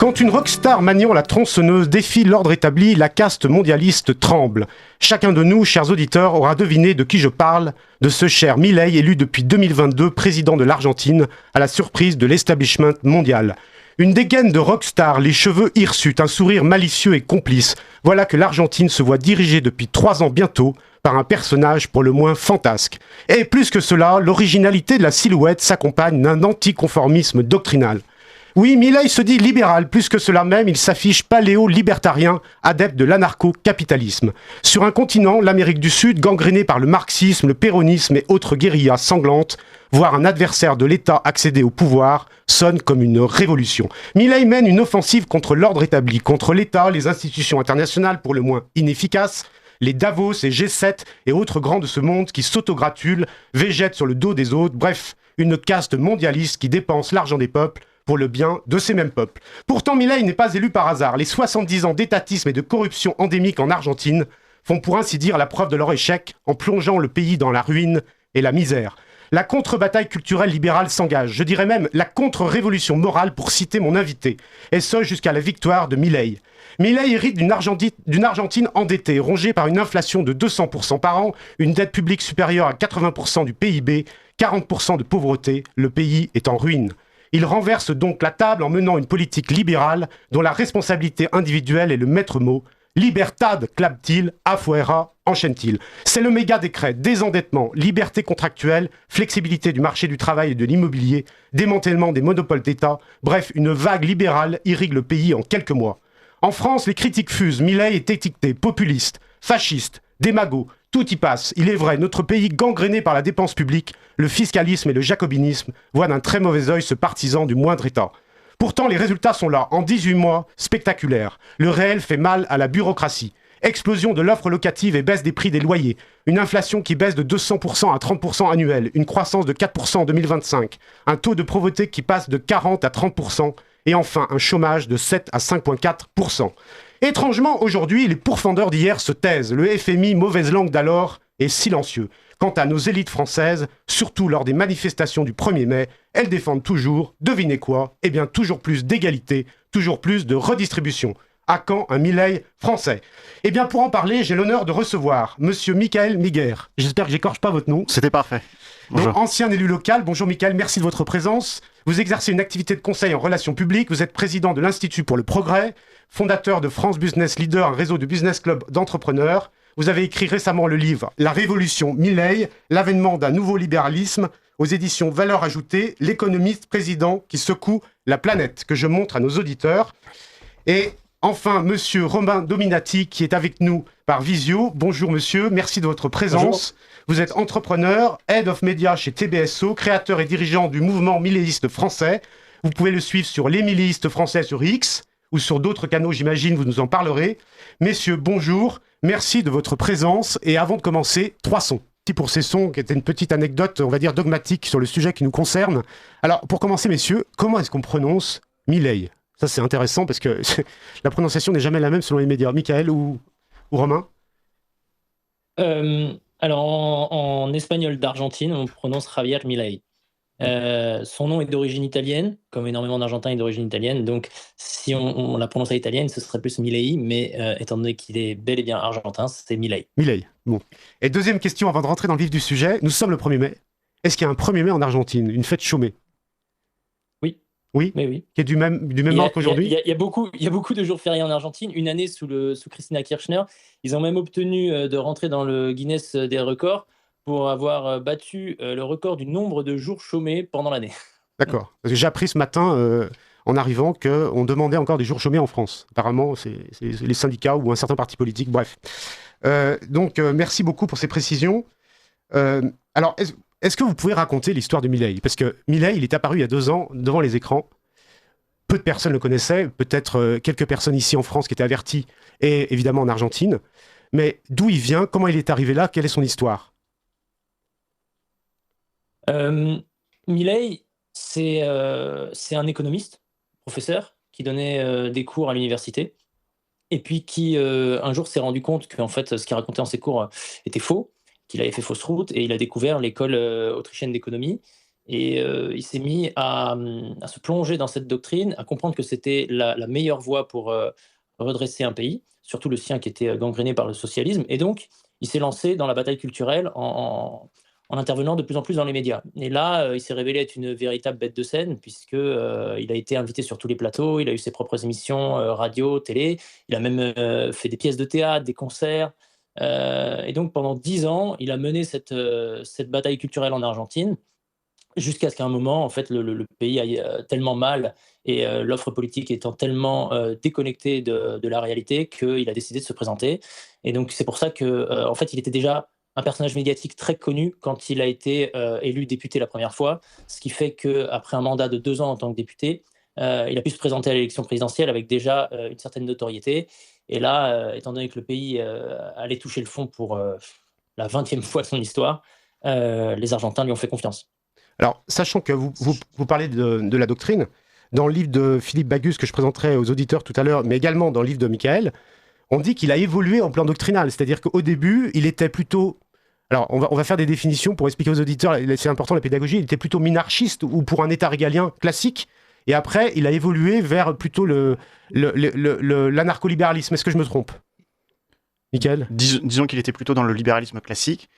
Quand une rockstar maniant la tronçonneuse défie l'ordre établi, la caste mondialiste tremble. Chacun de nous, chers auditeurs, aura deviné de qui je parle, de ce cher Milei, élu depuis 2022 président de l'Argentine, à la surprise de l'establishment mondial. Une dégaine de rockstar, les cheveux hirsutes, un sourire malicieux et complice. Voilà que l'Argentine se voit dirigée depuis 3 ans bientôt par un personnage pour le moins fantasque. Et plus que cela, l'originalité de la silhouette s'accompagne d'un anticonformisme doctrinal. Oui, Milei se dit libéral, plus que cela même, il s'affiche paléo-libertarien, adepte de l'anarcho-capitalisme. Sur un continent, l'Amérique du Sud, gangréné par le marxisme, le péronisme et autres guérillas sanglantes, voir un adversaire de l'État accéder au pouvoir sonne comme une révolution. Milei mène une offensive contre l'ordre établi, contre l'État, les institutions internationales pour le moins inefficaces, les Davos et G7 et autres grands de ce monde qui s'autogratulent, végètent sur le dos des autres, bref, une caste mondialiste qui dépense l'argent des peuples pour le bien de ces mêmes peuples. Pourtant, Milei n'est pas élu par hasard. Les 70 ans d'étatisme et de corruption endémique en Argentine font pour ainsi dire la preuve de leur échec en plongeant le pays dans la ruine et la misère. La contre-bataille culturelle libérale s'engage, je dirais même la contre-révolution morale pour citer mon invité, et ce jusqu'à la victoire de Milei. Milei hérite d'une Argentine endettée, rongée par une inflation de 200% par an, une dette publique supérieure à 80% du PIB, 40% de pauvreté, le pays est en ruine. Il renverse donc la table en menant une politique libérale dont la responsabilité individuelle est le maître mot. Libertad, clame-t-il, afuera, enchaîne-t-il. C'est le méga décret, désendettement, liberté contractuelle, flexibilité du marché du travail et de l'immobilier, démantèlement des monopoles d'État, bref, une vague libérale irrigue le pays en quelques mois. En France, les critiques fusent, Milei est étiqueté populiste, fasciste, démago, tout y passe. Il est vrai, notre pays gangréné par la dépense publique, le fiscalisme et le jacobinisme voit d'un très mauvais œil ce partisan du moindre État. Pourtant, les résultats sont là, en 18 mois, spectaculaires. Le réel fait mal à la bureaucratie. Explosion de l'offre locative et baisse des prix des loyers. Une inflation qui baisse de 200% à 30% annuel. Une croissance de 4% en 2025. Un taux de pauvreté qui passe de 40 à 30%. Et enfin, un chômage de 7 à 5,4%. Étrangement, aujourd'hui, les pourfendeurs d'hier se taisent. Le FMI, mauvaise langue d'alors, est silencieux. Quant à nos élites françaises, surtout lors des manifestations du 1er mai, elles défendent toujours, devinez quoi, eh bien toujours plus d'égalité, toujours plus de redistribution. À quand un Milei français? Eh bien pour en parler, j'ai l'honneur de recevoir Monsieur Michael Miguer. J'espère que j'écorche pas votre nom. C'était parfait. Bonjour. Donc, ancien élu local. Bonjour Michael, merci de votre présence. Vous exercez une activité de conseil en relations publiques, vous êtes président de l'Institut pour le Progrès, fondateur de France Business Leader, un réseau de business club d'entrepreneurs. Vous avez écrit récemment le livre « La révolution Milei, l'avènement d'un nouveau libéralisme » aux éditions Valeurs ajoutées, l'économiste président qui secoue la planète, que je montre à nos auditeurs. Et enfin, monsieur Romain Dominati, qui est avec nous par visio. Bonjour monsieur, merci de votre présence. Bonjour. Vous êtes entrepreneur, Head of Media chez TBSO, créateur et dirigeant du mouvement milléiste français. Vous pouvez le suivre sur les milléistes français sur X ou sur d'autres canaux, j'imagine, vous nous en parlerez. Messieurs, bonjour, merci de votre présence. Et avant de commencer, 3 sons. Pour ces sons, qui étaient une petite anecdote, on va dire dogmatique sur le sujet qui nous concerne. Alors, pour commencer, messieurs, comment est-ce qu'on prononce Milei? Ça, c'est intéressant parce que la prononciation n'est jamais la même selon les médias. Michael ou Romain? Alors, en espagnol d'Argentine, on prononce Javier Milei. Son nom est d'origine italienne, comme énormément d'Argentins est d'origine italienne. Donc, si on la prononce à italienne, ce serait plus Milei, mais étant donné qu'il est bel et bien argentin, c'est Milei. Milei, bon. Et deuxième question, avant de rentrer dans le vif du sujet, nous sommes le 1er mai. Est-ce qu'il y a un 1er mai en Argentine, une fête chômée? Oui. Oui, mais oui. Qui est du même ordre qu'aujourd'hui? Il y a beaucoup de jours fériés en Argentine. Une année sous Cristina Kirchner, ils ont même obtenu de rentrer dans le Guinness des records pour avoir battu le record du nombre de jours chômés pendant l'année. D'accord. Parce que j'ai appris ce matin, en arrivant, qu'on demandait encore des jours chômés en France. Apparemment, c'est les syndicats ou un certain parti politique, bref. Donc, merci beaucoup pour ces précisions. Alors, est-ce que vous pouvez raconter l'histoire de Milei? Parce que Milei, il est apparu il y a 2 ans devant les écrans. Peu de personnes le connaissaient, peut-être quelques personnes ici en France qui étaient averties, et évidemment en Argentine. Mais d'où il vient? Comment il est arrivé là? Quelle est son histoire? Milei, c'est un économiste, professeur, qui donnait des cours à l'université, et puis qui, un jour, s'est rendu compte qu'en fait, ce qu'il racontait dans ses cours était faux, qu'il avait fait fausse route, et il a découvert l'école autrichienne d'économie. Et il s'est mis à se plonger dans cette doctrine, à comprendre que c'était la meilleure voie pour redresser un pays, surtout le sien qui était gangréné par le socialisme. Et donc, il s'est lancé dans la bataille culturelle en intervenant de plus en plus dans les médias. Et là, il s'est révélé être une véritable bête de scène, puisque il a été invité sur tous les plateaux, il a eu ses propres émissions radio, télé, il a même fait des pièces de théâtre, des concerts. Et donc, pendant 10 ans, il a mené cette bataille culturelle en Argentine, jusqu'à ce qu'à un moment, en fait, le pays aille tellement mal et l'offre politique étant tellement déconnectée de la réalité qu'il a décidé de se présenter. Et donc, c'est pour ça que, en fait, il était déjà un personnage médiatique très connu quand il a été élu député la première fois, ce qui fait qu'après un mandat de 2 ans en tant que député, il a pu se présenter à l'élection présidentielle avec déjà une certaine notoriété. Et là, étant donné que le pays allait toucher le fond pour la 20e fois de son histoire, les Argentins lui ont fait confiance. Alors, sachant que vous parlez de la doctrine, dans le livre de Philippe Bagus que je présenterai aux auditeurs tout à l'heure, mais également dans le livre de Michael, on dit qu'il a évolué en plan doctrinal. C'est-à-dire qu'au début, il était plutôt... Alors, on va faire des définitions pour expliquer aux auditeurs, c'est important la pédagogie, il était plutôt minarchiste ou pour un État régalien classique, et après, il a évolué vers plutôt l'anarcho-libéralisme. Est-ce que je me trompe ? Michael ? Disons qu'il était plutôt dans le libéralisme classique,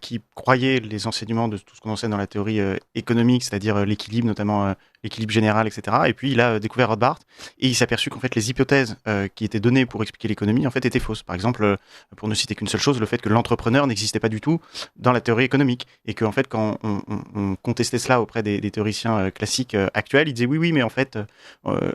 qui croyait les enseignements de tout ce qu'on enseigne dans la théorie économique, c'est-à-dire l'équilibre, notamment l'équilibre général, etc. Et puis il a découvert Rothbard et il s'est aperçu qu'en fait les hypothèses qui étaient données pour expliquer l'économie en fait étaient fausses. Par exemple, pour ne citer qu'une seule chose, le fait que l'entrepreneur n'existait pas du tout dans la théorie économique et qu'en fait quand on contestait cela auprès des théoriciens classiques actuels, ils disaient oui mais en fait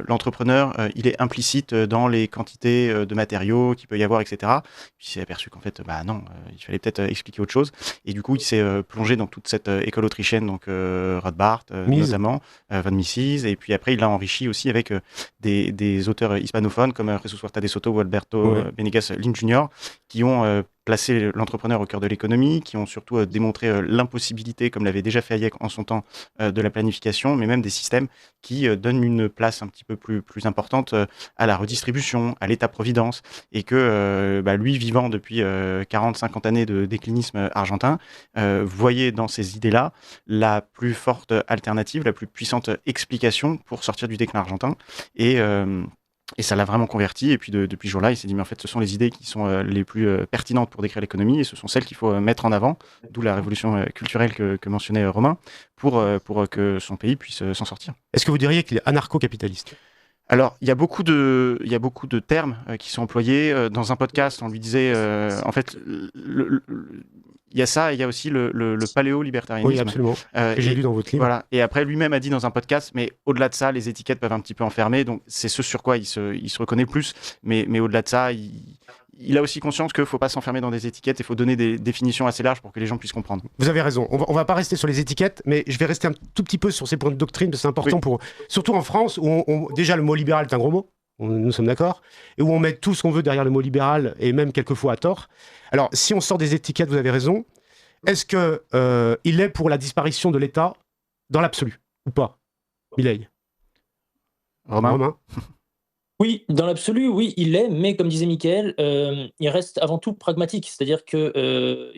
l'entrepreneur il est implicite dans les quantités de matériaux qu'il peut y avoir, etc. Puis il s'est aperçu qu'en fait non, il fallait peut-être expliquer autre chose et du coup il s'est plongé dans toute cette école autrichienne, donc Rothbard notamment, Von Mises, et puis après il l'a enrichi aussi avec des auteurs hispanophones comme Jesus Huerta de Soto ou Alberto Benegas Lin Jr. qui ont placé l'entrepreneur au cœur de l'économie, qui ont surtout démontré l'impossibilité, comme l'avait déjà fait Hayek en son temps, de la planification, mais même des systèmes qui donnent une place un petit peu plus importante à la redistribution, à l'État-providence, et que lui, vivant depuis 40-50 années de déclinisme argentin, voyait dans ces idées-là la plus forte alternative, la plus puissante explication pour sortir du déclin argentin. Et ça l'a vraiment converti. Et puis depuis ce jour-là, il s'est dit, mais en fait, ce sont les idées qui sont les plus pertinentes pour décrire l'économie et ce sont celles qu'il faut mettre en avant, d'où la révolution culturelle que mentionnait Romain, pour que son pays puisse s'en sortir. Est-ce que vous diriez qu'il est anarcho-capitaliste ? Alors, il y a beaucoup de termes qui sont employés. Dans un podcast, on lui disait, en fait, il y a ça, et il y a aussi le paléo-libertarianisme. Oui, absolument, que j'ai lu dans votre livre. Voilà. Et après, lui-même a dit dans un podcast, mais au-delà de ça, les étiquettes peuvent un petit peu enfermer, donc c'est ce sur quoi il se reconnaît plus, mais au-delà de ça, il a aussi conscience qu'il ne faut pas s'enfermer dans des étiquettes, il faut donner des définitions assez larges pour que les gens puissent comprendre. Vous avez raison, on va pas rester sur les étiquettes, mais je vais rester un tout petit peu sur ces points de doctrine, parce que c'est important surtout en France, où déjà le mot libéral est un gros mot, nous sommes d'accord, et où on met tout ce qu'on veut derrière le mot libéral, et même quelquefois à tort. Alors, si on sort des étiquettes, vous avez raison, est-ce qu'il est pour la disparition de l'État dans l'absolu, ou pas, Milei ? Romain. Oui, dans l'absolu, oui, il l'est, mais comme disait Mickaël, il reste avant tout pragmatique. C'est-à-dire que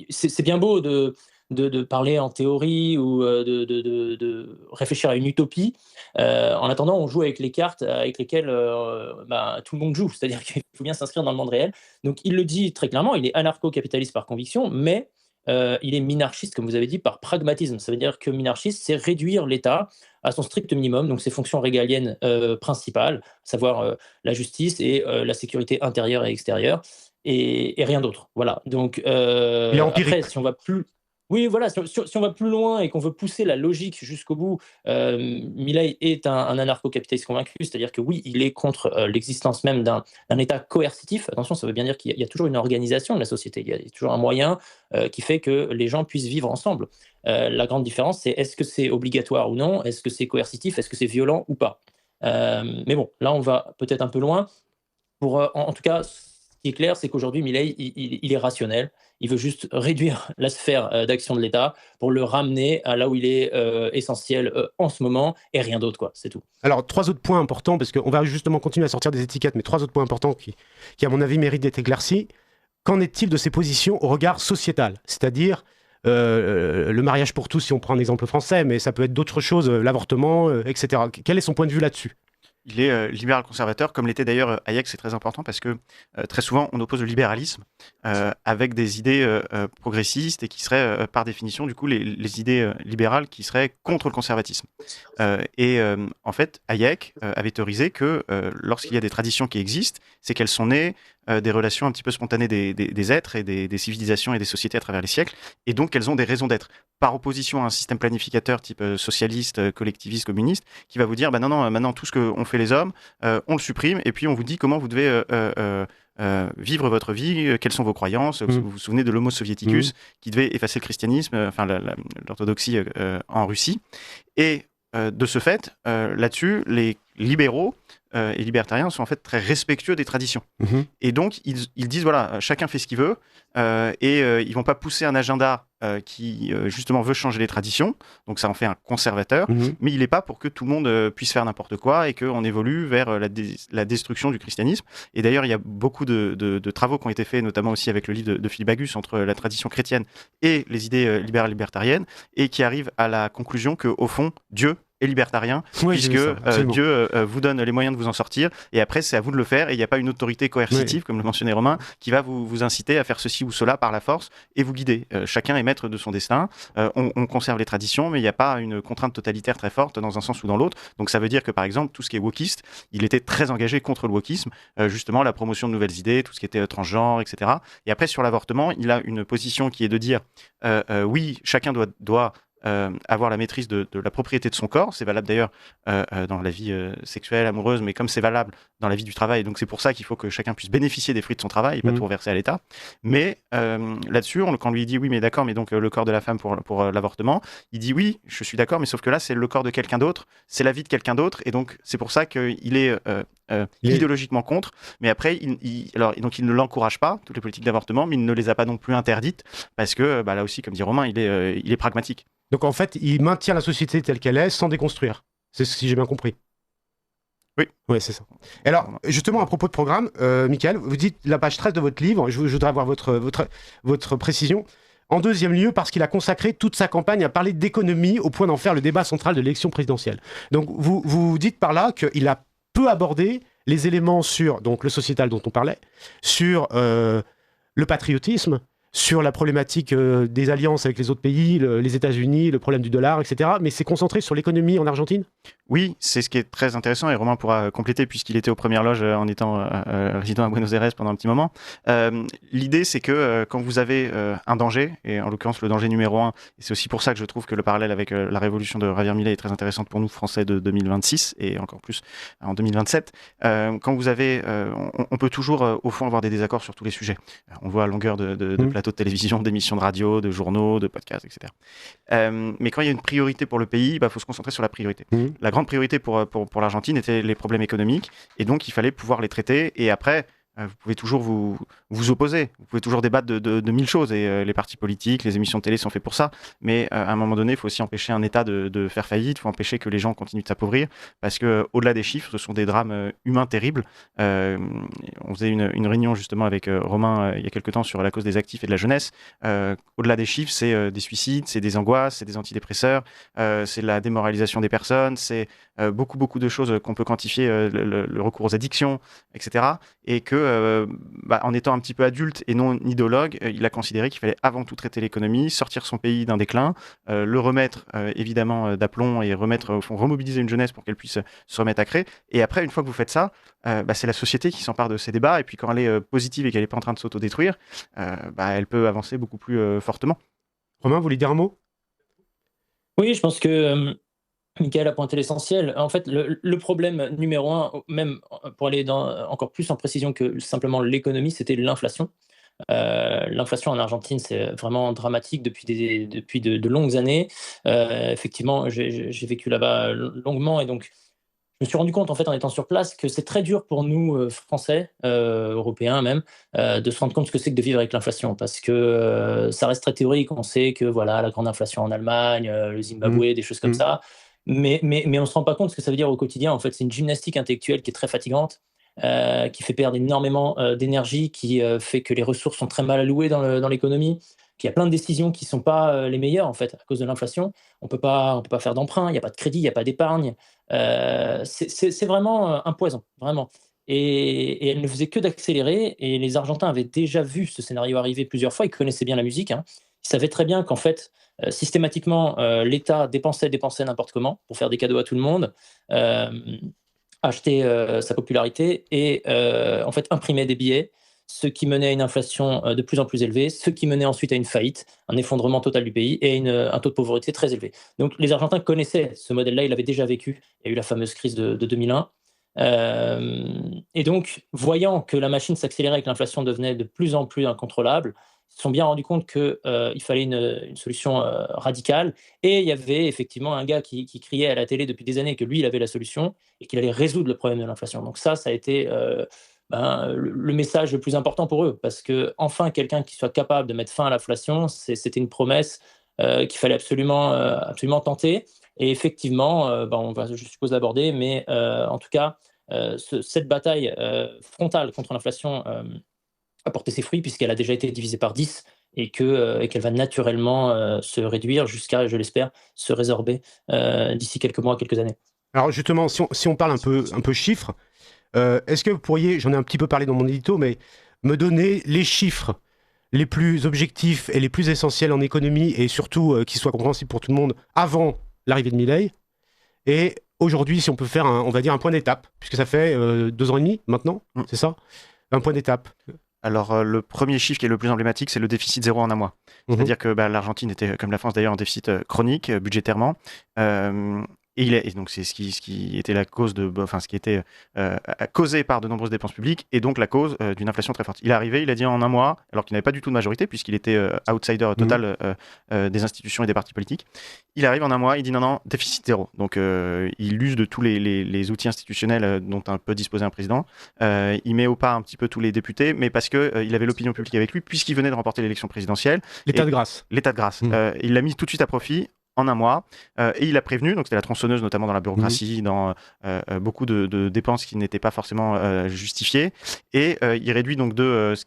c'est bien beau de parler en théorie ou de réfléchir à une utopie. En attendant, on joue avec les cartes avec lesquelles tout le monde joue. C'est-à-dire qu'il faut bien s'inscrire dans le monde réel. Donc il le dit très clairement, il est anarcho-capitaliste par conviction, mais il est minarchiste, comme vous avez dit, par pragmatisme. Ça veut dire que minarchiste, c'est réduire l'État à son strict minimum, donc ses fonctions régaliennes principales, à savoir la justice et la sécurité intérieure et extérieure, et rien d'autre. Voilà. Donc après, si on va plus... Oui, voilà, si on va plus loin et qu'on veut pousser la logique jusqu'au bout, Milei est un anarcho-capitaliste convaincu, c'est-à-dire que oui, il est contre l'existence même d'un État coercitif. Attention, ça veut bien dire qu'il y a toujours une organisation de la société, il y a toujours un moyen qui fait que les gens puissent vivre ensemble. La grande différence, c'est est-ce que c'est obligatoire ou non, est-ce que c'est coercitif, est-ce que c'est violent ou pas. Mais bon, là, on va peut-être un peu loin. En tout cas, ce qui est clair, c'est qu'aujourd'hui, Milei, il est rationnel. Il veut juste réduire la sphère d'action de l'État pour le ramener à là où il est essentiel en ce moment, et rien d'autre, quoi. C'est tout. Alors, 3 autres points importants, parce qu'on va justement continuer à sortir des étiquettes, mais 3 autres points importants qui à mon avis, méritent d'être éclaircis. Qu'en est-il de ses positions au regard sociétal ? C'est-à-dire, le mariage pour tous, si on prend un exemple français, mais ça peut être d'autres choses, l'avortement, etc. Quel est son point de vue là-dessus ? Il est libéral conservateur, comme l'était d'ailleurs Hayek. C'est très important parce que très souvent on oppose le libéralisme avec des idées progressistes et qui seraient par définition du coup les idées libérales qui seraient contre le conservatisme. En fait, Hayek avait théorisé que lorsqu'il y a des traditions qui existent, c'est qu'elles sont nées des relations un petit peu spontanées des êtres et des civilisations et des sociétés à travers les siècles, et donc elles ont des raisons d'être. Par opposition à un système planificateur type socialiste, collectiviste, communiste, qui va vous dire, bah non, maintenant tout ce qu'ont fait les hommes, on le supprime, et puis on vous dit comment vous devez vivre votre vie, quelles sont vos croyances. Vous vous souvenez de l'Homo soviéticus qui devait effacer le christianisme, l'orthodoxie en Russie. Et de ce fait, là-dessus, les libéraux et libertariens sont en fait très respectueux des traditions. Et donc, ils disent, voilà, chacun fait ce qu'il veut, ils vont pas pousser un agenda qui, justement, veut changer les traditions. Donc, ça en fait un conservateur, mais il n'est pas pour que tout le monde puisse faire n'importe quoi et qu'on évolue vers la destruction du christianisme. Et d'ailleurs, il y a beaucoup de travaux qui ont été faits, notamment aussi avec le livre de Philippe Bagus, entre la tradition chrétienne et les idées libérales libertariennes, et qui arrivent à la conclusion qu'au fond, Dieu et libertarien, puisque Dieu vous donne les moyens de vous en sortir, et après c'est à vous de le faire, et il n'y a pas une autorité coercitive, comme le mentionnait Romain, qui va vous inciter à faire ceci ou cela par la force et vous guider. Chacun est maître de son destin, on conserve les traditions, mais il n'y a pas une contrainte totalitaire très forte dans un sens ou dans l'autre. Donc ça veut dire que par exemple tout ce qui est wokiste, il était très engagé contre le wokisme, justement la promotion de nouvelles idées, tout ce qui était transgenre, etc. Et après sur l'avortement, il a une position qui est de dire oui, chacun doit avoir la maîtrise de la propriété de son corps. C'est valable d'ailleurs dans la vie sexuelle, amoureuse, mais comme c'est valable dans la vie du travail. Donc c'est pour ça qu'il faut que chacun puisse bénéficier des fruits de son travail et pas tout reverser à l'État. Mais là-dessus, quand on lui dit oui, mais d'accord, mais donc le corps de la femme pour l'avortement, il dit oui, je suis d'accord, mais sauf que là, c'est le corps de quelqu'un d'autre, c'est la vie de quelqu'un d'autre, et donc c'est pour ça qu'il est idéologiquement contre, mais après, donc il ne l'encourage pas, toutes les politiques d'avortement, mais il ne les a pas non plus interdites, parce que là aussi, comme dit Romain, il est pragmatique. Donc en fait, il maintient la société telle qu'elle est sans déconstruire. C'est ce que j'ai bien compris. Oui. Ouais, c'est ça. Alors, justement, à propos de programme, Michael, vous dites la page 13 de votre livre, je voudrais avoir votre précision. En deuxième lieu, parce qu'il a consacré toute sa campagne à parler d'économie au point d'en faire le débat central de l'élection présidentielle. Donc, vous dites par là qu'il a peu abordé les éléments sur donc, le sociétal dont on parlait, sur le patriotisme, sur la problématique des alliances avec les autres pays, les États-Unis, le problème du dollar, etc. Mais c'est concentré sur l'économie en Argentine ? Oui, c'est ce qui est très intéressant, et Romain pourra compléter puisqu'il était aux premières loges en étant résident à Buenos Aires pendant un petit moment. L'idée, c'est que quand vous avez un danger, et en l'occurrence le danger numéro 1, et c'est aussi pour ça que je trouve que le parallèle avec la révolution de Javier Milei est très intéressante pour nous, Français de 2026, et encore plus en 2027, quand vous avez... on peut toujours, au fond, avoir des désaccords sur tous les sujets. On voit à longueur de plateaux de télévision, d'émissions de radio, de journaux, de podcasts, etc. Mais quand il y a une priorité pour le pays, faut se concentrer sur la priorité. La grande priorité pour l'Argentine était les problèmes économiques, et donc il fallait pouvoir les traiter, et après vous pouvez toujours vous opposer, vous pouvez toujours débattre de mille choses, et les partis politiques, les émissions de télé sont faits pour ça, mais à un moment donné, il faut aussi empêcher un État de faire faillite, il faut empêcher que les gens continuent de s'appauvrir, parce que au-delà des chiffres, ce sont des drames humains terribles. On faisait une réunion justement avec Romain il y a quelques temps sur la cause des actifs et de la jeunesse. Au-delà des chiffres, c'est des suicides, c'est des angoisses, c'est des antidépresseurs, c'est la démoralisation des personnes, c'est beaucoup de choses qu'on peut quantifier, le recours aux addictions, etc. Et que en étant un petit peu adulte et non idéologue, il a considéré qu'il fallait avant tout traiter l'économie, sortir son pays d'un déclin, le remettre évidemment d'aplomb, et remobiliser une jeunesse pour qu'elle puisse se remettre à créer. Et après, une fois que vous faites ça, c'est la société qui s'empare de ces débats, et puis quand elle est positive et qu'elle n'est pas en train de s'autodétruire, elle peut avancer beaucoup plus fortement. Romain, vous voulez dire un mot ? Oui, je pense que Michael a pointé l'essentiel. En fait, le problème numéro 1, même pour aller encore plus en précision que simplement l'économie, c'était l'inflation. L'inflation en Argentine, c'est vraiment dramatique depuis de longues années. Effectivement, j'ai vécu là-bas longuement, et donc je me suis rendu compte, en fait, en étant sur place, que c'est très dur pour nous, Français, Européens même, de se rendre compte ce que c'est que de vivre avec l'inflation, parce que ça reste très théorique. On sait que voilà, la grande inflation en Allemagne, le Zimbabwe, des choses comme ça, mais on ne se rend pas compte ce que ça veut dire au quotidien. En fait, c'est une gymnastique intellectuelle qui est très fatigante, qui fait perdre énormément d'énergie, qui fait que les ressources sont très mal allouées dans l'économie. qu'il y a plein de décisions qui ne sont pas les meilleures, en fait, à cause de l'inflation. On peut pas faire d'emprunt, il n'y a pas de crédit, il n'y a pas d'épargne. C'est vraiment un poison, vraiment. Et elle ne faisait que d'accélérer. Et les Argentins avaient déjà vu ce scénario arriver plusieurs fois. Ils connaissaient bien la musique, hein. Ils savaient très bien qu'en fait, systématiquement, l'État dépensait n'importe comment pour faire des cadeaux à tout le monde, acheter sa popularité et en fait imprimer des billets, ce qui menait à une inflation de plus en plus élevée, ce qui menait ensuite à une faillite, un effondrement total du pays et un taux de pauvreté très élevé. Donc les Argentins connaissaient ce modèle-là, ils l'avaient déjà vécu. Il y a eu la fameuse crise de 2001. Et donc, voyant que la machine s'accélérait et que l'inflation devenait de plus en plus incontrôlable, ils se sont bien rendus compte qu'il fallait une solution radicale. Et il y avait effectivement un gars qui criait à la télé depuis des années que lui, il avait la solution et qu'il allait résoudre le problème de l'inflation. Donc ça a été le message le plus important pour eux, parce que enfin quelqu'un qui soit capable de mettre fin à l'inflation, c'était une promesse qu'il fallait absolument tenter. Et effectivement, on va, je suppose, l'aborder, mais en tout cas, cette bataille frontale contre l'inflation a porté ses fruits, puisqu'elle a déjà été divisée par 10 et qu'elle va naturellement se réduire jusqu'à, je l'espère, se résorber d'ici quelques mois, quelques années. Alors justement, si on parle un peu chiffres, est-ce que vous pourriez, j'en ai un petit peu parlé dans mon édito, mais me donner les chiffres les plus objectifs et les plus essentiels en économie, et surtout qui soient compréhensibles pour tout le monde avant l'arrivée de Milei, et aujourd'hui, si on peut faire on va dire un point d'étape, puisque ça fait 2 ans et demi maintenant, c'est ça? Un point d'étape. Alors, le premier chiffre qui est le plus emblématique, c'est le déficit zéro en un mois. C'est-à-dire que l'Argentine était, comme la France d'ailleurs, en déficit chronique, budgétairement. Et donc, c'est ce qui était la cause ce qui était causé par de nombreuses dépenses publiques et donc la cause d'une inflation très forte. Il est arrivé, il a dit en un mois, alors qu'il n'avait pas du tout de majorité, puisqu'il était outsider total des institutions et des partis politiques. Il arrive en un mois, il dit non, déficit zéro. Donc, il use de tous les outils institutionnels dont un peut disposer un président. Il met au pas un petit peu tous les députés, mais parce qu'il avait l'opinion publique avec lui, puisqu'il venait de remporter l'élection présidentielle. L'état de grâce. L'état de grâce. Il l'a mis tout de suite à profit en un mois, et il a prévenu, donc c'était la tronçonneuse notamment dans la bureaucratie, dans beaucoup de dépenses qui n'étaient pas forcément justifiées, et il réduit donc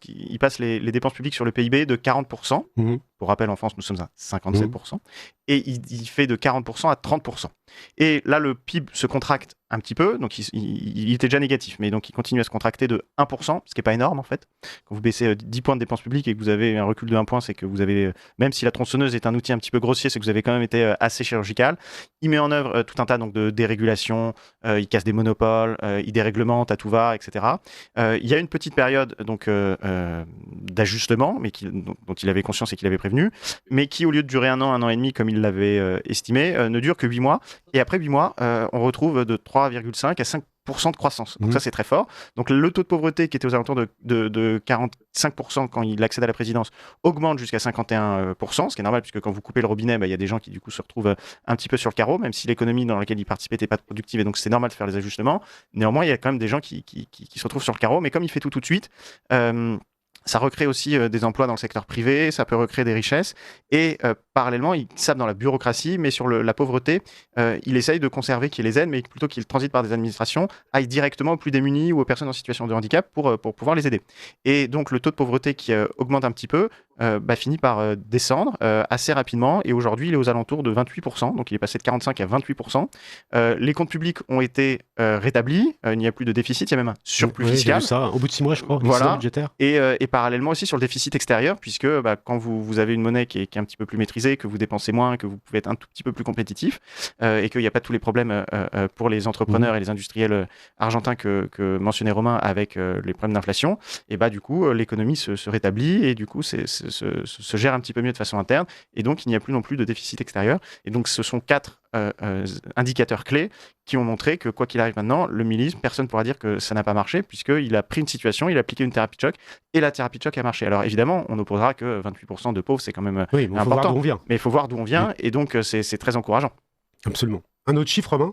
il passe les dépenses publiques sur le PIB de 40%, pour rappel en France nous sommes à 57%, et il fait de 40% à 30%. Et là le PIB se contracte un petit peu, donc il était déjà négatif, mais donc il continue à se contracter de 1%, ce qui n'est pas énorme en fait. Quand vous baissez 10 points de dépenses publiques et que vous avez un recul de 1 point, c'est que vous avez, même si la tronçonneuse est un outil un petit peu grossier, c'est que vous avez quand même été assez chirurgical. Il met en œuvre tout un tas donc, de dérégulations, il casse des monopoles, il déréglemente à tout va, etc. Il y a une petite période donc, d'ajustement, mais dont il avait conscience et qu'il avait prévenu, mais qui au lieu de durer un an et demi comme il l'avait estimé, ne dure que 8 mois. Et après 8 mois, on retrouve de 3,5 à 5% de croissance. Donc ça, c'est très fort. Donc le taux de pauvreté qui était aux alentours de 45% quand il accède à la présidence augmente jusqu'à 51%, ce qui est normal puisque quand vous coupez le robinet, il y a des gens qui du coup se retrouvent un petit peu sur le carreau, même si l'économie dans laquelle il participait n'était pas productive et donc c'est normal de faire les ajustements. Néanmoins, il y a quand même des gens qui se retrouvent sur le carreau, mais comme il fait tout de suite, ça recrée aussi des emplois dans le secteur privé, ça peut recréer des richesses. Et parallèlement, il sape dans la bureaucratie, mais sur la pauvreté, il essaye de conserver qu'il les aide, mais plutôt qu'il transite par des administrations, aille directement aux plus démunis ou aux personnes en situation de handicap pour pouvoir les aider. Et donc le taux de pauvreté qui augmente un petit peu finit par descendre assez rapidement. Et aujourd'hui, il est aux alentours de 28%. Donc il est passé de 45 à 28%. Les comptes publics ont été rétablis. Il n'y a plus de déficit. Il y a même un surplus fiscal. J'ai vu ça au bout de 6 mois, je crois. Voilà. Budgétaire. Et parallèlement aussi sur le déficit extérieur, puisque quand vous avez une monnaie qui est un petit peu plus maîtrisée, que vous dépensez moins, que vous pouvez être un tout petit peu plus compétitif, et qu'il n'y a pas tous les problèmes pour les entrepreneurs et les industriels argentins que mentionnait Romain avec les problèmes d'inflation, et du coup l'économie se rétablit et du coup se gère un petit peu mieux de façon interne, et donc il n'y a plus non plus de déficit extérieur. Et donc ce sont 4 indicateurs clés qui ont montré que quoi qu'il arrive maintenant, le millisme, personne ne pourra dire que ça n'a pas marché, puisqu'il a pris une situation, il a appliqué une thérapie de choc, et la thérapie de choc a marché. Alors évidemment, on opposera que 28% de pauvres, c'est quand même important, mais il faut voir d'où on vient, et donc c'est très encourageant. Absolument. Un autre chiffre, Romain ?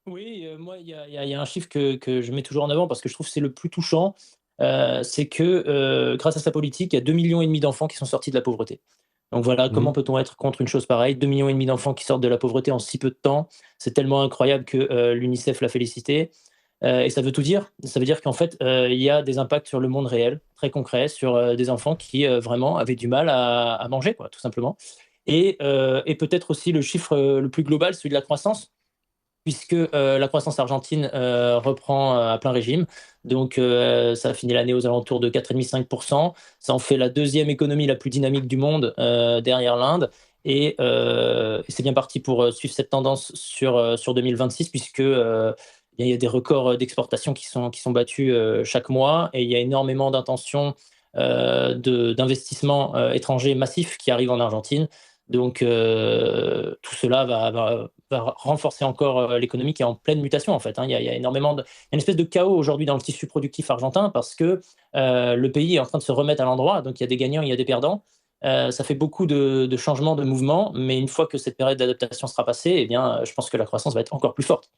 Oui, moi, il y a un chiffre que je mets toujours en avant, parce que je trouve que c'est le plus touchant, c'est que grâce à sa politique, il y a 2,5 millions d'enfants qui sont sortis de la pauvreté. Donc voilà, comment peut-on être contre une chose pareille? 2,5 millions d'enfants qui sortent de la pauvreté en si peu de temps. C'est tellement incroyable que l'UNICEF l'a félicité. Et ça veut tout dire. Ça veut dire qu'en fait, il y a des impacts sur le monde réel, très concrets, sur des enfants qui vraiment avaient du mal à manger, quoi, tout simplement. Et peut-être aussi le chiffre le plus global, celui de la croissance, puisque la croissance argentine reprend à plein régime. Donc, ça a fini l'année aux alentours de 4,5-5%. Ça en fait la deuxième économie la plus dynamique du monde derrière l'Inde. Et c'est bien parti pour suivre cette tendance sur 2026, puisque il y a des records d'exportation qui sont battus chaque mois, et il y a énormément d'intentions d'investissements étrangers massifs qui arrivent en Argentine. Donc, tout cela va renforcer encore l'économie qui est en pleine mutation, en fait. Hein. Il y a énormément il y a une espèce de chaos aujourd'hui dans le tissu productif argentin, parce que le pays est en train de se remettre à l'endroit. Donc, il y a des gagnants, il y a des perdants. Ça fait beaucoup de changements, de mouvements, mais une fois que cette période d'adaptation sera passée, eh bien, je pense que la croissance va être encore plus forte.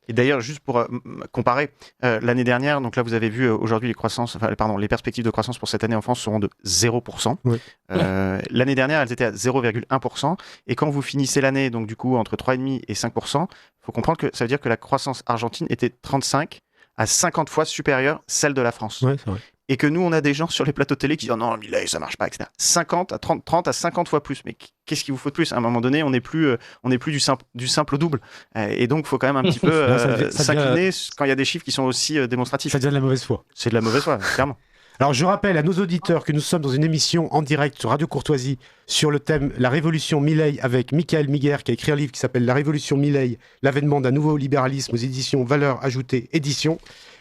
Et d'ailleurs, juste pour comparer, l'année dernière, donc là vous avez vu aujourd'hui les perspectives de croissance pour cette année en France seront de 0%. Oui. L'année dernière, elles étaient à 0,1%. Et quand vous finissez l'année, donc du coup entre 3,5 et 5%, il faut comprendre que ça veut dire que la croissance argentine était 35 à 50 fois supérieure à celle de la France. Ouais, c'est vrai. Et que nous, on a des gens sur les plateaux télé qui disent oh non, Milei, ça marche pas, etc. 30 à 50 fois plus. Mais qu'est-ce qu'il vous faut de plus? À un moment donné, on n'est plus du simple au double. Et donc, il faut quand même un petit peu s'incliner quand il y a des chiffres qui sont aussi démonstratifs. Ça devient de la mauvaise foi. C'est de la mauvaise foi, clairement. Alors, je rappelle à nos auditeurs que nous sommes dans une émission en direct sur Radio Courtoisie sur le thème La Révolution Milei avec Michael Miguer, qui a écrit un livre qui s'appelle La Révolution Milei, l'avènement d'un nouveau libéralisme aux éditions Valeurs Ajoutées Éditions.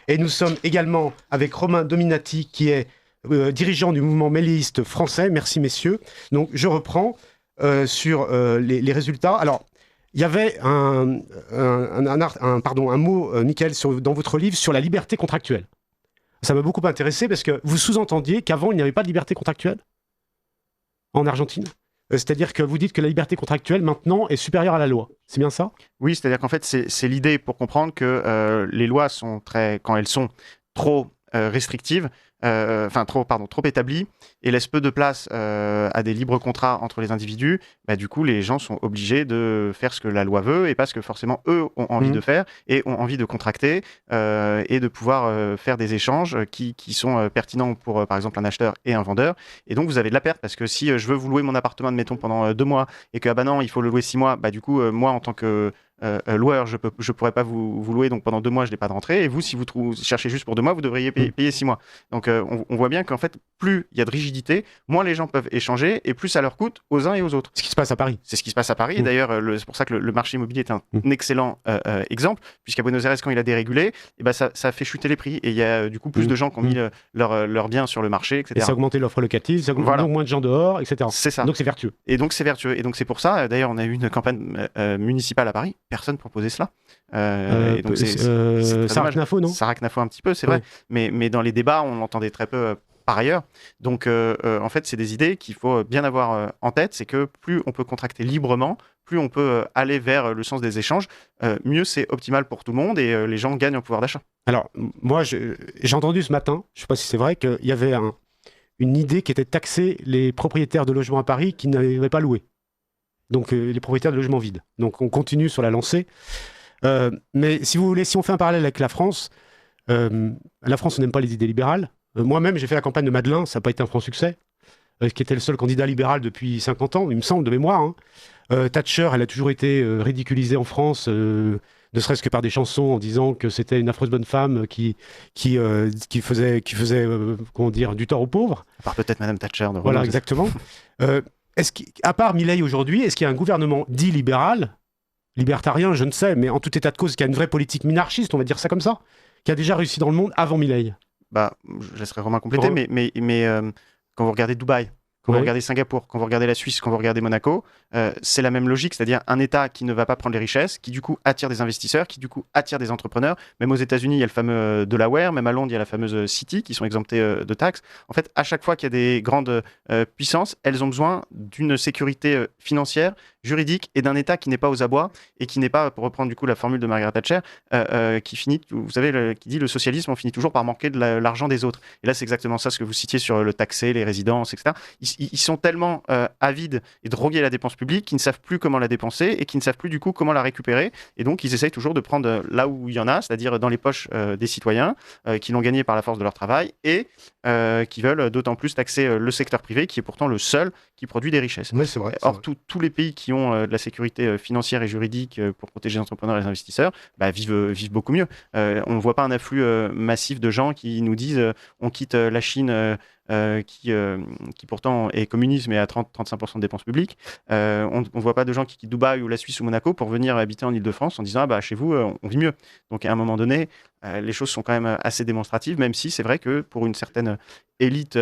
Et nous sommes également avec Romain Dominati, qui est dirigeant du mouvement milléiste français. Merci, messieurs. Donc, je reprends sur les résultats. Alors, il y avait un mot, Michael, dans votre livre sur la liberté contractuelle. Ça m'a beaucoup intéressé parce que vous sous-entendiez qu'avant, il n'y avait pas de liberté contractuelle en Argentine. C'est-à-dire que vous dites que la liberté contractuelle, maintenant, est supérieure à la loi. C'est bien ça? Oui, c'est-à-dire qu'en fait, c'est l'idée pour comprendre que les lois sont quand elles sont trop restrictives, trop établies, et laissent peu de place à des libres contrats entre les individus, du coup, les gens sont obligés de faire ce que la loi veut, et pas ce que forcément eux ont envie de faire, et ont envie de contracter, et de pouvoir faire des échanges qui sont pertinents pour, par exemple, un acheteur et un vendeur. Et donc, vous avez de la perte, parce que si je veux vous louer mon appartement, admettons, pendant 2 mois, et que, non, il faut le louer 6 mois, du coup, moi, en tant que loueur, je pourrais pas vous louer, donc pendant 2 mois, je n'ai pas de rentrée. Et vous, si vous cherchez juste pour 2 mois, vous devriez payer 6 mois. Donc, on voit bien qu'en fait, plus il y a de rigidité, moins les gens peuvent échanger, et plus ça leur coûte aux uns et aux autres. Ce qui se passe à Paris. C'est ce qui se passe à Paris. Et d'ailleurs, c'est pour ça que le marché immobilier est un excellent exemple, puisqu'à Buenos Aires, quand il a dérégulé, ça a fait chuter les prix. Et il y a du coup plus de gens qui ont mis leurs biens sur le marché, etc. Et ça a augmenté l'offre locative, ça a augmenté moins de gens dehors, etc. C'est ça. Donc c'est vertueux. Et donc c'est vertueux. Et donc c'est pour ça, d'ailleurs, on a eu une campagne municipale à Paris. Personne ne proposait cela. Et donc c'est Sarac Nafo, non? Sarac Nafo un petit peu, c'est vrai. Mais dans les débats, on l'entendait très peu par ailleurs. Donc en fait, c'est des idées qu'il faut bien avoir en tête. C'est que plus on peut contracter librement, plus on peut aller vers le sens des échanges, mieux c'est optimal pour tout le monde, et les gens gagnent en pouvoir d'achat. Alors, moi, j'ai entendu ce matin, je ne sais pas si c'est vrai, qu'il y avait une idée qui était de taxer les propriétaires de logements à Paris qui n'avaient pas loué. Donc, les propriétaires de logements vides. Donc, on continue sur la lancée. Mais si vous voulez, si on fait un parallèle avec la France, on n'aime pas les idées libérales. Moi-même, j'ai fait la campagne de Madeleine, ça n'a pas été un franc succès, qui était le seul candidat libéral depuis 50 ans, il me semble, de mémoire. Hein. Thatcher, elle a toujours été ridiculisée en France, ne serait-ce que par des chansons en disant que c'était une affreuse bonne femme qui faisait comment dire, du tort aux pauvres. À part peut-être Madame Thatcher. Voilà, exactement. À part Milei aujourd'hui, est-ce qu'il y a un gouvernement dit libéral, libertarien, je ne sais, mais en tout état de cause, qui a une vraie politique minarchiste, on va dire ça comme ça, qui a déjà réussi dans le monde avant Milei? Je laisserai Romain compléter, mais quand vous regardez Dubaï, quand vous regardez Singapour, quand vous regardez la Suisse, quand vous regardez Monaco, c'est la même logique, c'est-à-dire un État qui ne va pas prendre les richesses, qui du coup attire des investisseurs, qui du coup attire des entrepreneurs. Même aux États-Unis, il y a le fameux Delaware, même à Londres, il y a la fameuse City qui sont exemptés de taxes. En fait, à chaque fois qu'il y a des grandes puissances, elles ont besoin d'une sécurité financière juridique et d'un État qui n'est pas aux abois et qui n'est pas, pour reprendre du coup la formule de Margaret Thatcher, qui finit, vous savez, qui dit le socialisme, on finit toujours par manquer de l'argent des autres. Et là, c'est exactement ça ce que vous citiez sur le taxer, les résidences, etc. Ils sont tellement avides et drogués à la dépense publique qu'ils ne savent plus comment la dépenser et qui ne savent plus du coup comment la récupérer. Et donc, ils essayent toujours de prendre là où il y en a, c'est-à-dire dans les poches des citoyens qui l'ont gagné par la force de leur travail et qui veulent d'autant plus taxer le secteur privé qui est pourtant le seul qui produit des richesses. Oui, c'est vrai. Or, tous les pays qui ont de la sécurité financière et juridique pour protéger les entrepreneurs et les investisseurs vivent beaucoup mieux. On ne voit pas un afflux massif de gens qui nous disent on quitte la Chine qui pourtant est communiste mais à 30-35% de dépenses publiques. On ne voit pas de gens qui quittent Dubaï ou la Suisse ou Monaco pour venir habiter en Île-de-France en disant chez vous on vit mieux. Donc à un moment donné, les choses sont quand même assez démonstratives, même si c'est vrai que pour une certaine élite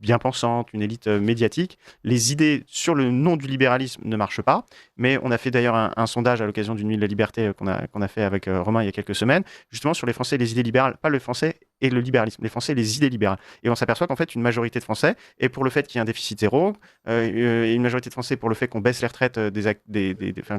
bien pensante, une élite médiatique, les idées sur le nom du libéralisme ne marchent pas. Mais on a fait d'ailleurs un sondage à l'occasion d'une nuit de la liberté qu'on a fait avec Romain il y a quelques semaines, justement sur les Français et les idées libérales, pas le français et le libéralisme, les Français et les idées libérales. Et on s'aperçoit qu'en fait, une majorité de Français est pour le fait qu'il y ait un déficit zéro, et une majorité de Français pour le fait qu'on baisse les retraites,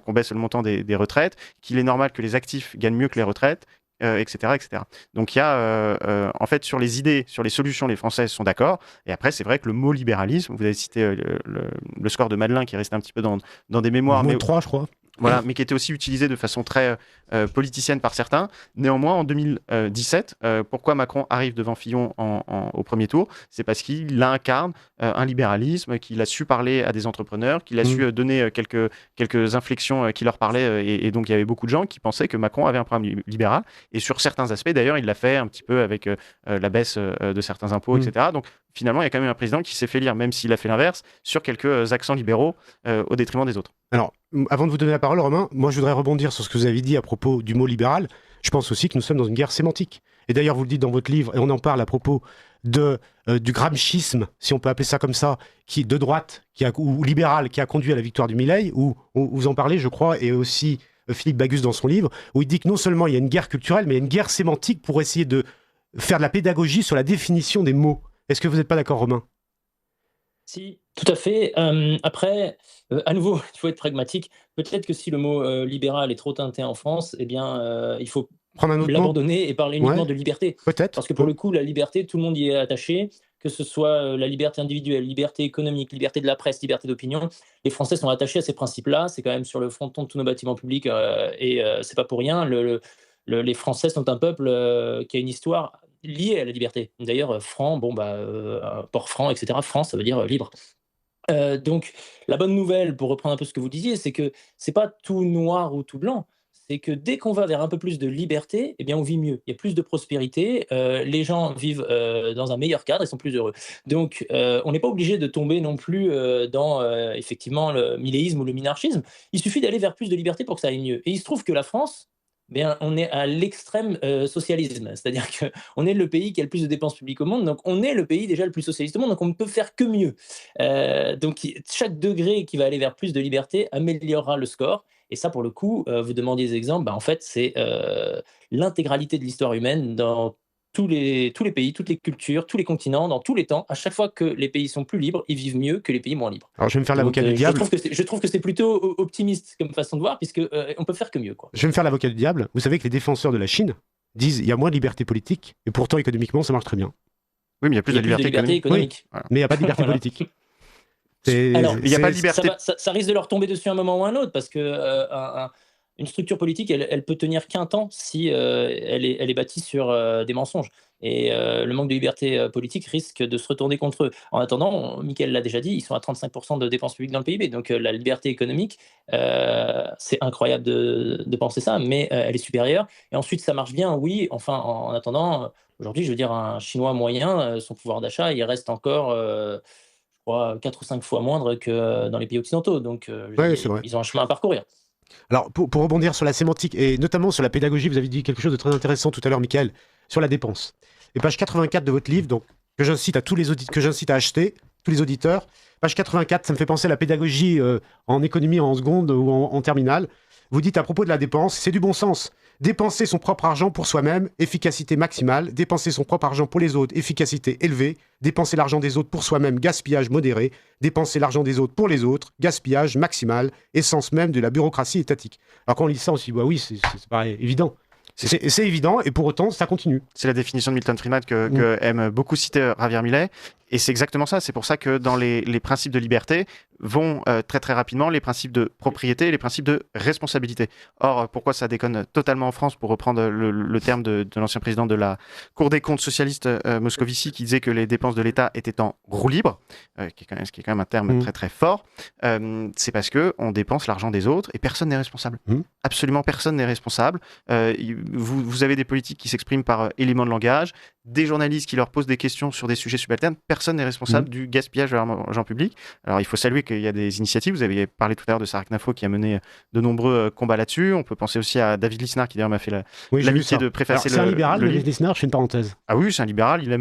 qu'on baisse le montant des retraites, qu'il est normal que les actifs gagnent mieux que les retraites, etc., etc. Donc il y a, en fait, sur les idées, sur les solutions, les Français sont d'accord. Et après, c'est vrai que le mot libéralisme, vous avez cité le score de Madelin qui est resté un petit peu dans des mémoires. Mais 3, je crois. Voilà, mais qui était aussi utilisé de façon très politicienne par certains. Néanmoins, en 2017, pourquoi Macron arrive devant Fillon au premier tour ? C'est parce qu'il incarne un libéralisme, qu'il a su parler à des entrepreneurs, qu'il a su donner quelques inflexions qui leur parlaient. Et donc, il y avait beaucoup de gens qui pensaient que Macron avait un programme libéral. Et sur certains aspects, d'ailleurs, il l'a fait un petit peu avec la baisse de certains impôts, etc. Donc, finalement, il y a quand même un président qui s'est fait lire, même s'il a fait l'inverse, sur quelques accents libéraux au détriment des autres. Alors, avant de vous donner la parole, Romain, moi je voudrais rebondir sur ce que vous avez dit à propos du mot libéral. Je pense aussi que nous sommes dans une guerre sémantique. Et d'ailleurs, vous le dites dans votre livre, et on en parle à propos du gramschisme, si on peut appeler ça comme ça, qui de droite ou libéral, qui a conduit à la victoire du Milei, où vous en parlez, je crois, et aussi Philippe Bagus dans son livre, où il dit que non seulement il y a une guerre culturelle, mais il y a une guerre sémantique pour essayer de faire de la pédagogie sur la définition des mots. Est-ce que vous n'êtes pas d'accord, Romain ? Si, tout à fait. Après, à nouveau, il faut être pragmatique. Peut-être que si le mot libéral est trop teinté en France, eh bien, il faut l'abandonner et parler uniquement de liberté. Peut-être. Parce que pour le coup, la liberté, tout le monde y est attaché, que ce soit la liberté individuelle, liberté économique, liberté de la presse, liberté d'opinion. Les Français sont attachés à ces principes-là. C'est quand même sur le fronton de tous nos bâtiments publics et c'est pas pour rien. Les Français sont un peuple qui a une histoire liée à la liberté. D'ailleurs, franc, port franc, etc. France, ça veut dire libre. Donc, la bonne nouvelle, pour reprendre un peu ce que vous disiez, c'est que c'est pas tout noir ou tout blanc. C'est que dès qu'on va vers un peu plus de liberté, eh bien, on vit mieux. Il y a plus de prospérité, les gens vivent dans un meilleur cadre et sont plus heureux. Donc, on n'est pas obligé de tomber non plus dans, effectivement, le milléisme ou le minarchisme. Il suffit d'aller vers plus de liberté pour que ça aille mieux. Et il se trouve que la France, bien, on est à l'extrême socialisme, c'est-à-dire qu'on est le pays qui a le plus de dépenses publiques au monde, donc on est le pays déjà le plus socialiste au monde, donc on ne peut faire que mieux. Donc chaque degré qui va aller vers plus de liberté améliorera le score, et ça pour le coup, vous demandiez des exemples, en fait c'est l'intégralité de l'histoire humaine dans tous les pays, toutes les cultures, tous les continents, dans tous les temps. À chaque fois que les pays sont plus libres, ils vivent mieux que les pays moins libres. Alors je vais me faire l'avocat du diable. Je trouve que c'est plutôt optimiste comme façon de voir, puisque on peut faire que mieux, quoi. Je vais me faire l'avocat du diable. Vous savez que les défenseurs de la Chine disent qu'il y a moins de liberté politique, et pourtant économiquement ça marche très bien. Oui, mais il y a plus de liberté économique. Oui, voilà. Mais il n'y a pas de liberté politique. Alors, il n'y a pas de liberté. Ça risque de leur tomber dessus un moment ou un autre, parce que une structure politique, elle peut tenir qu'un temps si elle est bâtie sur des mensonges. Et le manque de liberté politique risque de se retourner contre eux. En attendant, Mickaël l'a déjà dit, ils sont à 35% de dépenses publiques dans le PIB. Donc la liberté économique, c'est incroyable de penser ça, mais elle est supérieure. Et ensuite, ça marche bien, oui. Enfin, en attendant, aujourd'hui, je veux dire, un Chinois moyen, son pouvoir d'achat, il reste encore... je crois 4 ou 5 fois moindre que dans les pays occidentaux. Donc, ils ont un chemin à parcourir. Alors, pour rebondir sur la sémantique, et notamment sur la pédagogie, vous avez dit quelque chose de très intéressant tout à l'heure, Mickaël, sur la dépense. Et page 84 de votre livre, donc, que j'incite à acheter, tous les auditeurs, page 84, ça me fait penser à la pédagogie en économie en seconde ou en terminale. Vous dites à propos de la dépense, c'est du bon sens. Dépenser son propre argent pour soi-même, efficacité maximale. Dépenser son propre argent pour les autres, efficacité élevée. Dépenser l'argent des autres pour soi-même, gaspillage modéré. Dépenser l'argent des autres pour les autres, gaspillage maximal, essence même de la bureaucratie étatique. Alors quand on lit ça, on se dit, bah oui, c'est pareil, évident. C'est évident, et pour autant, ça continue. C'est la définition de Milton Friedman que aime beaucoup citer Javier Milei. Et c'est exactement ça. C'est pour ça que dans les principes de liberté vont très très rapidement les principes de propriété et les principes de responsabilité. Or, pourquoi ça déconne totalement en France, pour reprendre le terme de l'ancien président de la Cour des comptes socialiste Moscovici, qui disait que les dépenses de l'État étaient en roue libre, ce qui est quand même un terme très très fort, c'est parce qu'on dépense l'argent des autres et personne n'est responsable. Absolument personne n'est responsable. Vous avez des politiques qui s'expriment par éléments de langage, des journalistes qui leur posent des questions sur des sujets subalternes. Personne n'est responsable du gaspillage de l'argent public. Alors, il faut saluer qu'il y a des initiatives. Vous avez parlé tout à l'heure de Sarah Knafo qui a mené de nombreux combats là-dessus. On peut penser aussi à David Lisnard qui d'ailleurs m'a fait l'amitié de préfacer le livre. C'est un libéral, David Lisnard, je fais une parenthèse. Ah oui, c'est un libéral. C'est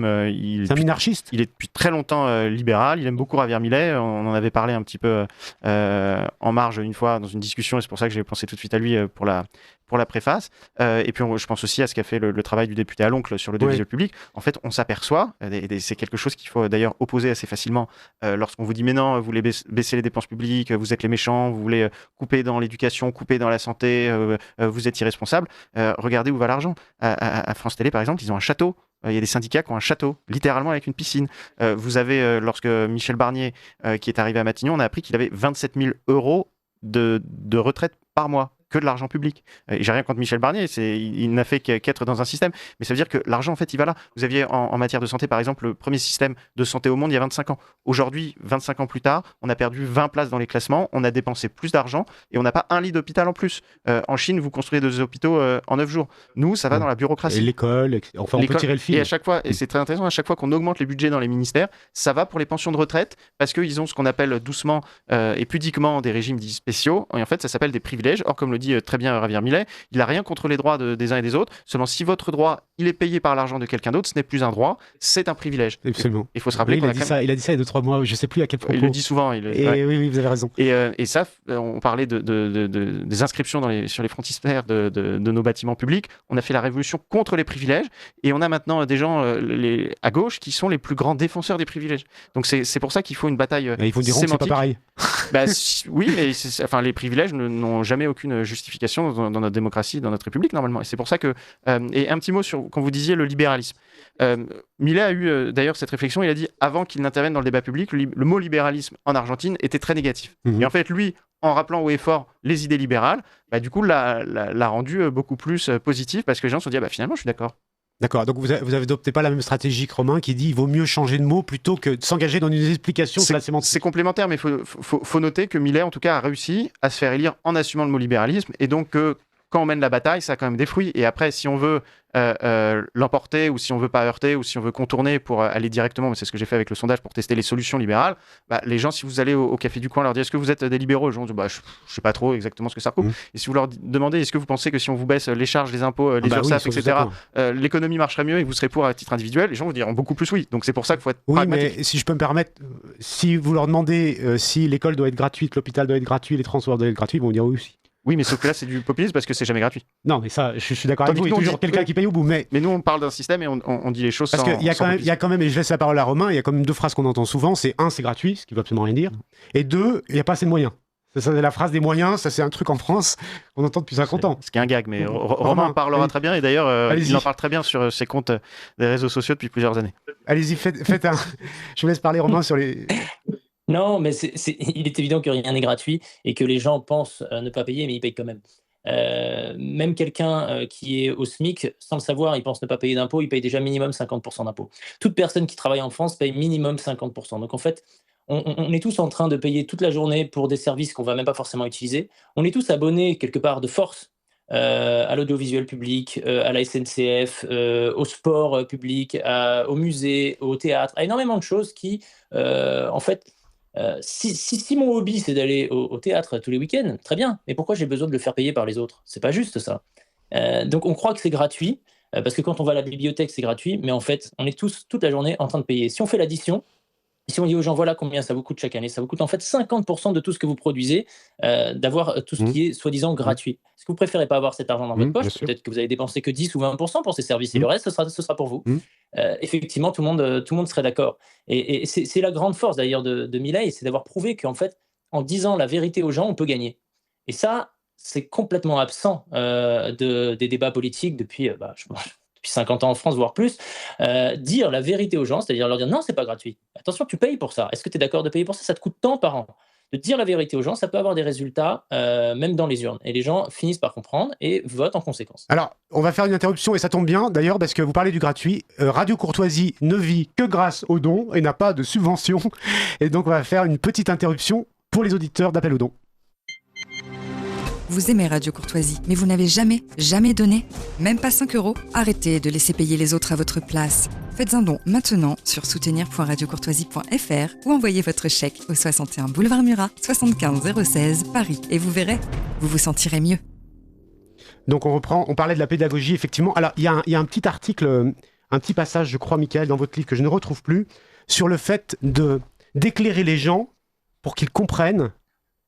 un minarchiste. Il est depuis très longtemps libéral. Il aime beaucoup Javier Milei. On en avait parlé un petit peu en marge une fois dans une discussion et c'est pour ça que j'ai pensé tout de suite à lui pour la préface. Et puis, je pense aussi à ce qu'a fait le travail du député à l'oncle sur l'audiovisuel public. En fait, on s'aperçoit, et c'est quelque chose qu'il faut d'ailleurs opposer assez facilement, lorsqu'on vous dit « mais non, vous voulez baisser les dépenses publiques, vous êtes les méchants, vous voulez couper dans l'éducation, couper dans la santé, vous êtes irresponsables ». Regardez où va l'argent. À France Télé, par exemple, ils ont un château. Il y a des syndicats qui ont un château, littéralement avec une piscine. Vous avez, lorsque Michel Barnier, qui est arrivé à Matignon, on a appris qu'il avait 27 000 euros de retraite par mois. Que de l'argent public. Et j'ai rien contre Michel Barnier, il n'a fait qu'être dans un système, mais ça veut dire que l'argent, en fait, il va là. Vous aviez en matière de santé, par exemple, le premier système de santé au monde il y a 25 ans. Aujourd'hui, 25 ans plus tard, on a perdu 20 places dans les classements, on a dépensé plus d'argent et on n'a pas un lit d'hôpital en plus. En Chine, vous construisez 2 hôpitaux en 9 jours. Nous, ça va dans la bureaucratie. Et l'école, enfin, on peut tirer le fil. Et à chaque fois, et c'est très intéressant, à chaque fois qu'on augmente les budgets dans les ministères, ça va pour les pensions de retraite, parce qu'ils ont ce qu'on appelle doucement et pudiquement des régimes dits spéciaux, et en fait, ça s'appelle des privilèges. Or, comme le dit très bien Javier Milei, il n'a rien contre les droits des uns et des autres. Seulement, si votre droit, il est payé par l'argent de quelqu'un d'autre, ce n'est plus un droit, c'est un privilège. Absolument. Il faut se rappeler il a dit ça il y a 2-3 mois, je ne sais plus à quel propos. Il le dit souvent. Oui, vous avez raison. Et ça, on parlait des inscriptions sur les frontispices de nos bâtiments publics. On a fait la révolution contre les privilèges et on a maintenant des gens à gauche qui sont les plus grands défenseurs des privilèges. Donc c'est pour ça qu'il faut une bataille ils vous diront que c'est pas pareil. Oui, mais les privilèges n'ont jamais aucune justification dans notre démocratie, dans notre République, normalement. Et c'est pour ça que... et un petit mot sur, quand vous disiez, le libéralisme. Milei a eu d'ailleurs cette réflexion, il a dit, avant qu'il n'intervienne dans le débat public, le mot libéralisme en Argentine était très négatif. Et en fait, lui, en rappelant haut et fort les idées libérales, du coup, l'a rendu beaucoup plus positif, parce que les gens se sont dit, finalement, je suis d'accord. D'accord, donc vous avez adopté pas la même stratégie que Romain qui dit il vaut mieux changer de mot plutôt que de s'engager dans une explication sur la sémantique. C'est complémentaire, mais il faut noter que Milei, en tout cas, a réussi à se faire élire en assumant le mot libéralisme, et donc quand on mène la bataille, ça a quand même des fruits. Et après, si on veut l'emporter, ou si on veut pas heurter, ou si on veut contourner pour aller directement, mais c'est ce que j'ai fait avec le sondage pour tester les solutions libérales, les gens, si vous allez au café du coin, leur dire est-ce que vous êtes des libéraux, les gens disent je sais pas trop exactement ce que ça recoupe. Et si vous leur demandez est-ce que vous pensez que si on vous baisse les charges, les impôts, les URSSAF, etc., l'économie marcherait mieux et vous serez pour à titre individuel, les gens vous diront beaucoup plus oui. Donc c'est pour ça qu'il faut être pragmatique. Mais si je peux me permettre, si vous leur demandez si l'école doit être gratuite, l'hôpital doit être gratuit, les transports doivent être gratuits, ils vont dire oui aussi. Oui, mais sauf que là, c'est du populisme parce que c'est jamais gratuit. Non, mais ça, je suis d'accord avec vous. Il y a toujours quelqu'un qui paye au bout. Mais nous, on parle d'un système et on dit les choses parce qu'il y a quand même, et je laisse la parole à Romain, il y a quand même 2 phrases qu'on entend souvent. C'est 1, c'est gratuit, ce qui veut absolument rien dire. Et 2, il n'y a pas assez de moyens. Ça, c'est la phrase des moyens. Ça, c'est un truc en France qu'on entend depuis 50 ans. Ce qui est un gag, mais Romain en parlera très bien. Et d'ailleurs, il en parle très bien sur ses comptes des réseaux sociaux depuis plusieurs années. Allez-y, faites un. Je vous laisse parler, Romain, sur les. Non, mais il est évident que rien n'est gratuit et que les gens pensent ne pas payer, mais ils payent quand même. Même quelqu'un qui est au SMIC, sans le savoir, il pense ne pas payer d'impôts, il paye déjà minimum 50% d'impôts. Toute personne qui travaille en France paye minimum 50%. Donc en fait, on est tous en train de payer toute la journée pour des services qu'on ne va même pas forcément utiliser. On est tous abonnés quelque part de force à l'audiovisuel public, à la SNCF, au sport public, au musée, au théâtre, à énormément de choses qui, en fait, si mon hobby c'est d'aller au théâtre tous les week-ends, très bien, mais pourquoi j'ai besoin de le faire payer par les autres? C'est pas juste ça. Donc on croit que c'est gratuit, parce que quand on va à la bibliothèque c'est gratuit, mais en fait on est tous toute la journée en train de payer. Si on fait l'addition, Si on dit aux gens, voilà combien ça vous coûte chaque année, ça vous coûte en fait 50% de tout ce que vous produisez, d'avoir tout ce Mmh. qui est soi-disant Mmh. gratuit. Est-ce que vous préférez pas avoir cet argent dans votre Bien poche? sûr. Peut-être que vous avez dépensé que 10 ou 20% pour ces services et Mmh. le reste, ce sera pour vous. Mmh. Effectivement, tout le monde serait d'accord. Et c'est la grande force d'ailleurs de Milei, c'est d'avoir prouvé qu'en fait, en disant la vérité aux gens, on peut gagner. Et ça, c'est complètement absent des débats politiques depuis, depuis 50 ans en France, voire plus. Dire la vérité aux gens, c'est-à-dire leur dire non, c'est pas gratuit. Attention, tu payes pour ça. Est-ce que tu es d'accord de payer pour ça? Ça te coûte tant par an. De dire la vérité aux gens, ça peut avoir des résultats, même dans les urnes. Et les gens finissent par comprendre et votent en conséquence. Alors, on va faire une interruption et ça tombe bien d'ailleurs parce que vous parlez du gratuit. Radio Courtoisie ne vit que grâce aux dons et n'a pas de subvention. Et donc, on va faire une petite interruption pour les auditeurs d'Appel aux dons. Vous aimez Radio Courtoisie, mais vous n'avez jamais donné? Même pas 5 €? Arrêtez de laisser payer les autres à votre place. Faites un don maintenant sur soutenir.radiocourtoisie.fr ou envoyez votre chèque au 61 boulevard Murat, 75 016 Paris. Et vous verrez, vous vous sentirez mieux. Donc, on reprend. On parlait de la pédagogie, effectivement. Alors, il y a un petit article, un petit passage, je crois, Michael, dans votre livre que je ne retrouve plus, sur le fait d'éclairer les gens pour qu'ils comprennent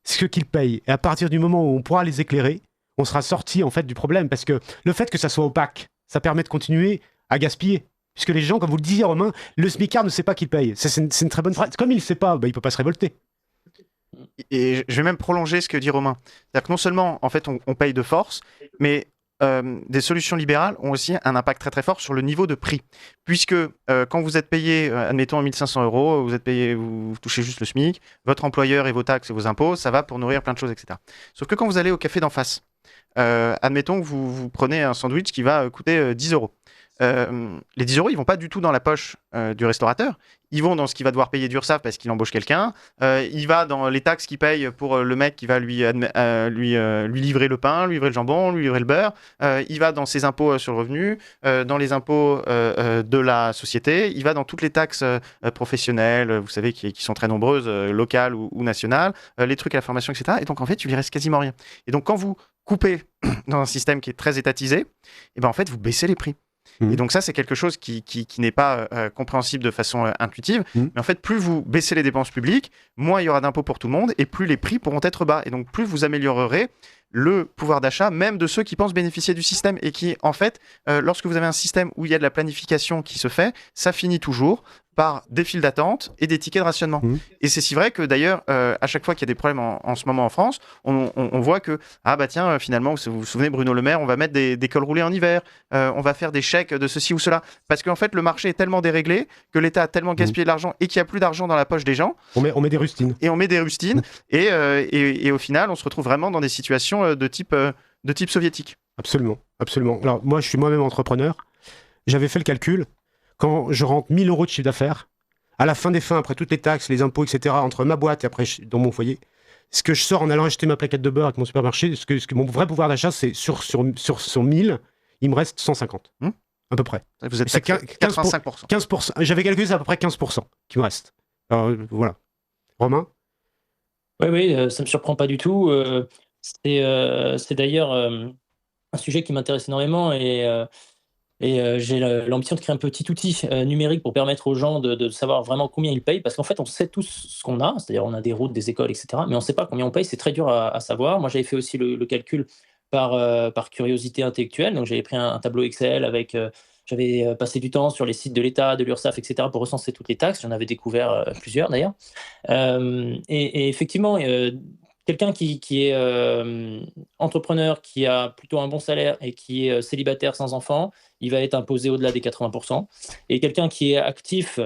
ce qu'ils payent. Et à partir du moment où on pourra les éclairer, on sera sorti en fait du problème. Parce que le fait que ça soit opaque, ça permet de continuer à gaspiller. Puisque les gens, comme vous le disiez Romain, le smicard ne sait pas qu'il paye. C'est une très bonne phrase. Comme il ne sait pas, il ne peut pas se révolter. Et je vais même prolonger ce que dit Romain. C'est-à-dire que non seulement, en fait, on paye de force, mais des solutions libérales ont aussi un impact très très fort sur le niveau de prix. Puisque quand vous êtes payé, admettons, 1 500 €, vous touchez juste le SMIC, votre employeur et vos taxes et vos impôts, ça va pour nourrir plein de choses, etc. Sauf que quand vous allez au café d'en face, admettons que vous prenez un sandwich qui va coûter 10 €. Les 10 €, ils vont pas du tout dans la poche du restaurateur. Ils vont dans ce qu'il va devoir payer d'URSSAF parce qu'il embauche quelqu'un. Il va dans les taxes qu'il paye pour le mec qui va lui livrer le pain, lui livrer le jambon, lui livrer le beurre. Il va dans ses impôts sur le revenu, dans les impôts de la société. Il va dans toutes les taxes professionnelles, vous savez, qui sont très nombreuses, locales ou nationales, les trucs à la formation, etc. Et donc, en fait, il lui reste quasiment rien. Et donc, quand vous coupez dans un système qui est très étatisé, et ben, en fait, vous baissez les prix. Et donc ça, c'est quelque chose qui n'est pas compréhensible de façon intuitive. Mais en fait, plus vous baissez les dépenses publiques, moins il y aura d'impôts pour tout le monde et plus les prix pourront être bas. Et donc, plus vous améliorerez le pouvoir d'achat, même de ceux qui pensent bénéficier du système. Et qui, en fait, lorsque vous avez un système où il y a de la planification qui se fait, ça finit toujours par des files d'attente et des tickets de rationnement. Et c'est si vrai que d'ailleurs, à chaque fois qu'il y a des problèmes en ce moment en France, on voit que, finalement, vous vous souvenez, Bruno Le Maire, on va mettre des cols roulés en hiver, on va faire des chèques de ceci ou cela. Parce qu'en fait, le marché est tellement déréglé que l'État a tellement gaspillé de l'argent et qu'il n'y a plus d'argent dans la poche des gens. On met des rustines. Et on met des rustines. Et au final, on se retrouve vraiment dans des situations de type soviétique. Absolument, absolument. Alors, moi, je suis moi-même entrepreneur. J'avais fait le calcul. Quand je rentre 1 000 € de chiffre d'affaires, à la fin des fins, après toutes les taxes, les impôts, etc., entre ma boîte et après dans mon foyer, ce que je sors en allant acheter ma plaquette de beurre avec mon supermarché, ce que mon vrai pouvoir d'achat, c'est sur 1000, il me reste 150, à peu près. Vous êtes c'est 85%. 15%. J'avais calculé, c'est à peu près 15% qui me reste. Alors, voilà. Romain? Oui, ça ne me surprend pas du tout. C'est d'ailleurs un sujet qui m'intéresse énormément et j'ai l'ambition de créer un petit outil numérique pour permettre aux gens de savoir vraiment combien ils payent, parce qu'en fait, on sait tous ce qu'on a, c'est-à-dire on a des routes, des écoles, etc., mais on ne sait pas combien on paye, c'est très dur à savoir. Moi, j'avais fait aussi le calcul par curiosité intellectuelle, donc j'avais pris un tableau Excel avec... j'avais passé du temps sur les sites de l'État, de l'URSSAF, etc., pour recenser toutes les taxes. J'en avais découvert plusieurs, d'ailleurs. Et effectivement, quelqu'un qui est entrepreneur, qui a plutôt un bon salaire et qui est célibataire sans enfant, il va être imposé au-delà des 80%. Et quelqu'un qui est actif,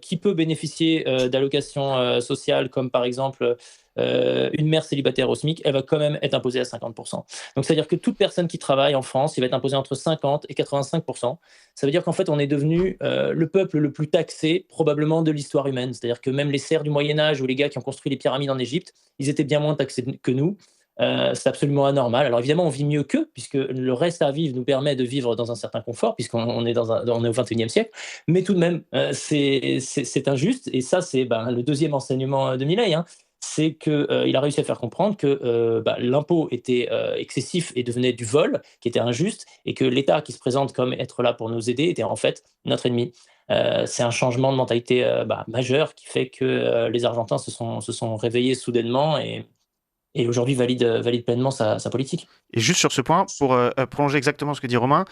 qui peut bénéficier d'allocations sociales, comme par exemple une mère célibataire au SMIC, elle va quand même être imposée à 50%. Donc, c'est-à-dire que toute personne qui travaille en France, il va être imposé entre 50 et 85%. Ça veut dire qu'en fait, on est devenu le peuple le plus taxé, probablement, de l'histoire humaine. C'est-à-dire que même les serfs du Moyen-Âge ou les gars qui ont construit les pyramides en Égypte, ils étaient bien moins taxés que nous. C'est absolument anormal. Alors évidemment, on vit mieux qu'eux, puisque le reste à vivre nous permet de vivre dans un certain confort, puisqu'on est, on est au XXIe siècle. Mais tout de même, c'est injuste. Et ça, c'est le deuxième enseignement de Milei. C'est qu'il a réussi à faire comprendre que l'impôt était excessif et devenait du vol, qui était injuste, et que l'État qui se présente comme être là pour nous aider était en fait notre ennemi. C'est un changement de mentalité majeur qui fait que les Argentins se sont réveillés soudainement et aujourd'hui valide pleinement sa politique. Et juste sur ce point, pour prolonger exactement ce que dit Romain,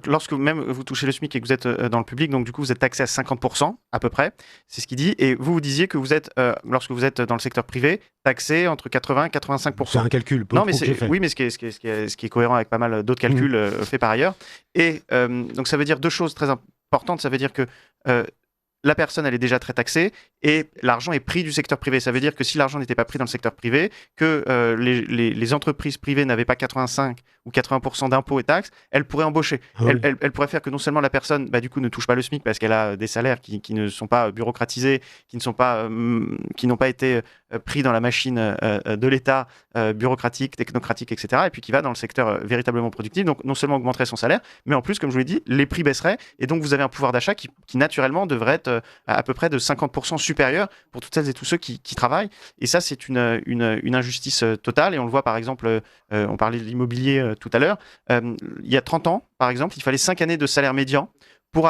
lorsque même vous touchez le SMIC et que vous êtes dans le public, donc du coup vous êtes taxé à 50% à peu près, c'est ce qu'il dit, et vous disiez que vous êtes, lorsque vous êtes dans le secteur privé, taxé entre 80 et 85%. C'est un calcul. Non, mais oui, mais ce qui est cohérent avec pas mal d'autres calculs faits par ailleurs. Et donc ça veut dire deux choses très importantes. Ça veut dire que la personne, elle est déjà très taxée et l'argent est pris du secteur privé. Ça veut dire que si l'argent n'était pas pris dans le secteur privé, que les entreprises privées n'avaient pas 85 ou 80% d'impôts et taxes, elles pourraient embaucher. Ah oui. Elles pourraient faire que non seulement la personne, du coup, ne touche pas le SMIC parce qu'elle a des salaires qui ne sont pas bureaucratisés, qui n'ont pas été pris dans la machine de l'État bureaucratique, technocratique, etc. Et puis qui va dans le secteur véritablement productif. Donc non seulement augmenterait son salaire, mais en plus, comme je vous l'ai dit, les prix baisseraient et donc vous avez un pouvoir d'achat qui naturellement devrait être à peu près de 50% supérieur pour toutes celles et tous ceux qui travaillent. Et ça, c'est une injustice totale. Et on le voit, par exemple, on parlait de l'immobilier tout à l'heure. Il y a 30 ans, par exemple, il fallait 5 années de salaire médian pour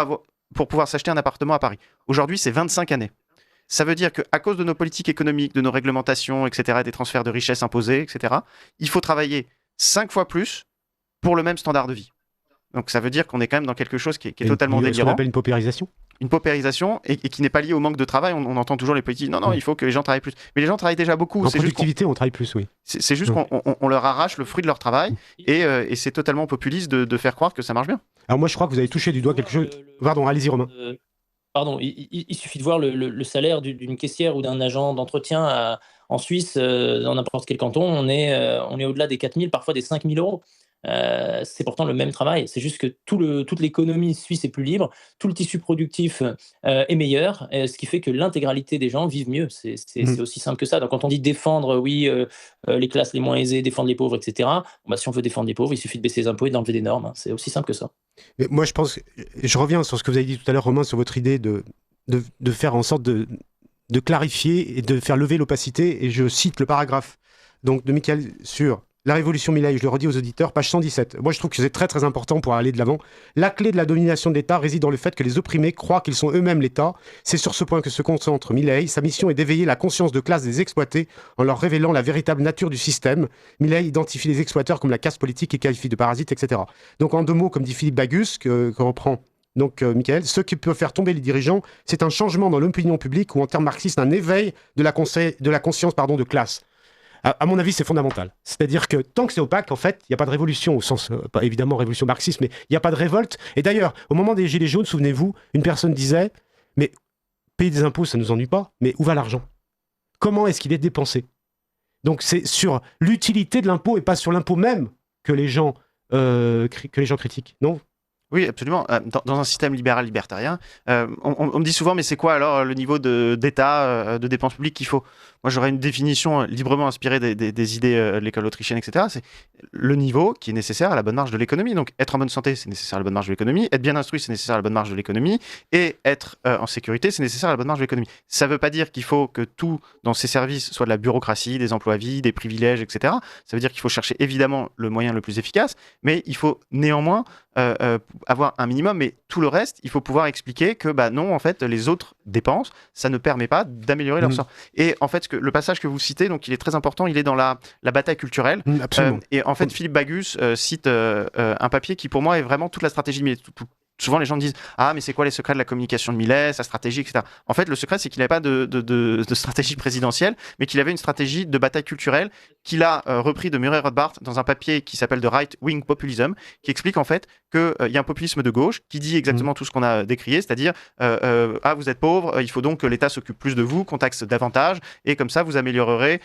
pouvoir s'acheter un appartement à Paris. Aujourd'hui, c'est 25 années. Ça veut dire qu'à cause de nos politiques économiques, de nos réglementations, etc., des transferts de richesses imposés, etc., il faut travailler 5 fois plus pour le même standard de vie. Donc ça veut dire qu'on est quand même dans quelque chose qui est totalement délirant. Ce qu'on appelle une paupérisation. Une paupérisation et qui n'est pas liée au manque de travail. On entend toujours les politiques, non, il faut que les gens travaillent plus. Mais les gens travaillent déjà beaucoup. En productivité, on travaille plus, oui. C'est juste qu'on leur arrache le fruit de leur travail et c'est totalement populiste de faire croire que ça marche bien. Alors moi, je crois que vous avez touché du doigt quelque chose... Pardon, allez-y, Romain. Pardon, il suffit de voir le salaire d'une caissière ou d'un agent d'entretien en Suisse, dans n'importe quel canton. On est au-delà des 4 000, parfois des 5 000 euros. C'est pourtant le même travail. C'est juste que toute l'économie suisse est plus libre, tout le tissu productif est meilleur, ce qui fait que l'intégralité des gens vivent mieux. C'est aussi simple que ça. Donc quand on dit défendre, les classes les moins aisées, défendre les pauvres, etc., si on veut défendre les pauvres, il suffit de baisser les impôts et d'enlever des normes. C'est aussi simple que ça. Mais moi, je reviens sur ce que vous avez dit tout à l'heure, Romain, sur votre idée de faire en sorte de clarifier et de faire lever l'opacité. Et je cite le paragraphe donc, de Michael sur la révolution Milei, je le redis aux auditeurs, page 117. Moi, je trouve que c'est très très important pour aller de l'avant. La clé de la domination de l'État réside dans le fait que les opprimés croient qu'ils sont eux-mêmes l'État. C'est sur ce point que se concentre Milei. Sa mission est d'éveiller la conscience de classe des exploités en leur révélant la véritable nature du système. Milei identifie les exploiteurs comme la caste politique et qualifie de parasites, etc. Donc en 2 mots, comme dit Philippe Bagus, que reprend donc Michael, ce qui peut faire tomber les dirigeants, c'est un changement dans l'opinion publique ou en termes marxistes, un éveil de la conscience de classe. À mon avis, c'est fondamental. C'est-à-dire que tant que c'est opaque, en fait, il n'y a pas de révolution, au sens, pas évidemment révolution marxiste, mais il n'y a pas de révolte. Et d'ailleurs, au moment des Gilets jaunes, souvenez-vous, une personne disait « Mais payer des impôts, ça ne nous ennuie pas, mais où va l'argent ? Comment est-ce qu'il est dépensé ?» Donc c'est sur l'utilité de l'impôt et pas sur l'impôt même que les gens critiquent, non ? Oui, absolument. Dans un système libéral-libertarien, on me dit souvent, mais c'est quoi alors le niveau d'État, de dépenses publiques qu'il faut ? Moi, j'aurais une définition librement inspirée des idées de l'école autrichienne, etc. C'est le niveau qui est nécessaire à la bonne marge de l'économie. Donc, être en bonne santé, c'est nécessaire à la bonne marge de l'économie. Être bien instruit, c'est nécessaire à la bonne marge de l'économie. Et être en sécurité, c'est nécessaire à la bonne marge de l'économie. Ça ne veut pas dire qu'il faut que tout dans ces services soit de la bureaucratie, des emplois à vie, des privilèges, etc. Ça veut dire qu'il faut chercher évidemment le moyen le plus efficace, mais il faut néanmoins avoir un minimum, mais tout le reste, il faut pouvoir expliquer que non, en fait, les autres dépenses, ça ne permet pas d'améliorer leur sort. Et en fait, le passage que vous citez, donc il est très important, il est dans la bataille culturelle. Absolument. Et en fait, Philippe Bagus cite un papier qui, pour moi, est vraiment toute la stratégie de Milei. Souvent, les gens disent « Ah, mais c'est quoi les secrets de la communication de Milei, sa stratégie, etc. » En fait, le secret, c'est qu'il n'avait pas de stratégie présidentielle, mais qu'il avait une stratégie de bataille culturelle qu'il a repris de Murray Rothbard dans un papier qui s'appelle « The Right-Wing Populism », qui explique en fait qu'il y a un populisme de gauche qui dit exactement tout ce qu'on a décrié, c'est-à-dire « Ah, vous êtes pauvre, il faut donc que l'État s'occupe plus de vous, qu'on taxe davantage, et comme ça, vous améliorerez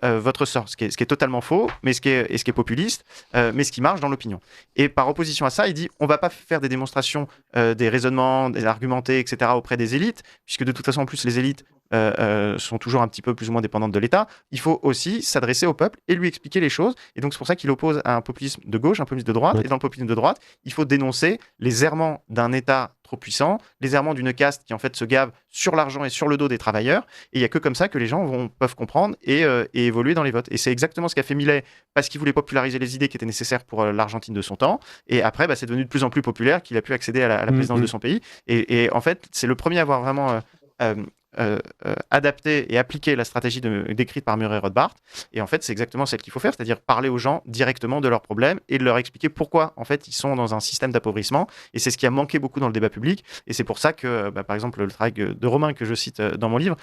votre sort. » Ce qui est totalement faux, mais ce qui est populiste, mais ce qui marche dans l'opinion. Et par opposition à ça, il dit « On ne va pas faire des démonstrations des raisonnements, des argumentés, etc. auprès des élites, puisque de toute façon, en plus, les élites sont toujours un petit peu plus ou moins dépendantes de l'État. Il faut aussi s'adresser au peuple et lui expliquer les choses. Et donc c'est pour ça qu'il oppose à un populisme de gauche, un populisme de droite. Ouais. Et dans le populisme de droite, il faut dénoncer les errements d'un État trop puissant, les errements d'une caste qui en fait se gave sur l'argent et sur le dos des travailleurs. Et il n'y a que comme ça que les gens peuvent comprendre et évoluer dans les votes. Et c'est exactement ce qu'a fait Milei parce qu'il voulait populariser les idées qui étaient nécessaires pour l'Argentine de son temps. Et après, c'est devenu de plus en plus populaire qu'il a pu accéder à la présidence de son pays. Et en fait, c'est le premier à avoir vraiment adapté et appliqué la stratégie décrite par Murray Rothbard. Et en fait, c'est exactement celle qu'il faut faire, c'est-à-dire parler aux gens directement de leurs problèmes et de leur expliquer pourquoi, en fait, ils sont dans un système d'appauvrissement. Et c'est ce qui a manqué beaucoup dans le débat public. Et c'est pour ça que, par exemple, le travail de Romain que je cite dans mon livre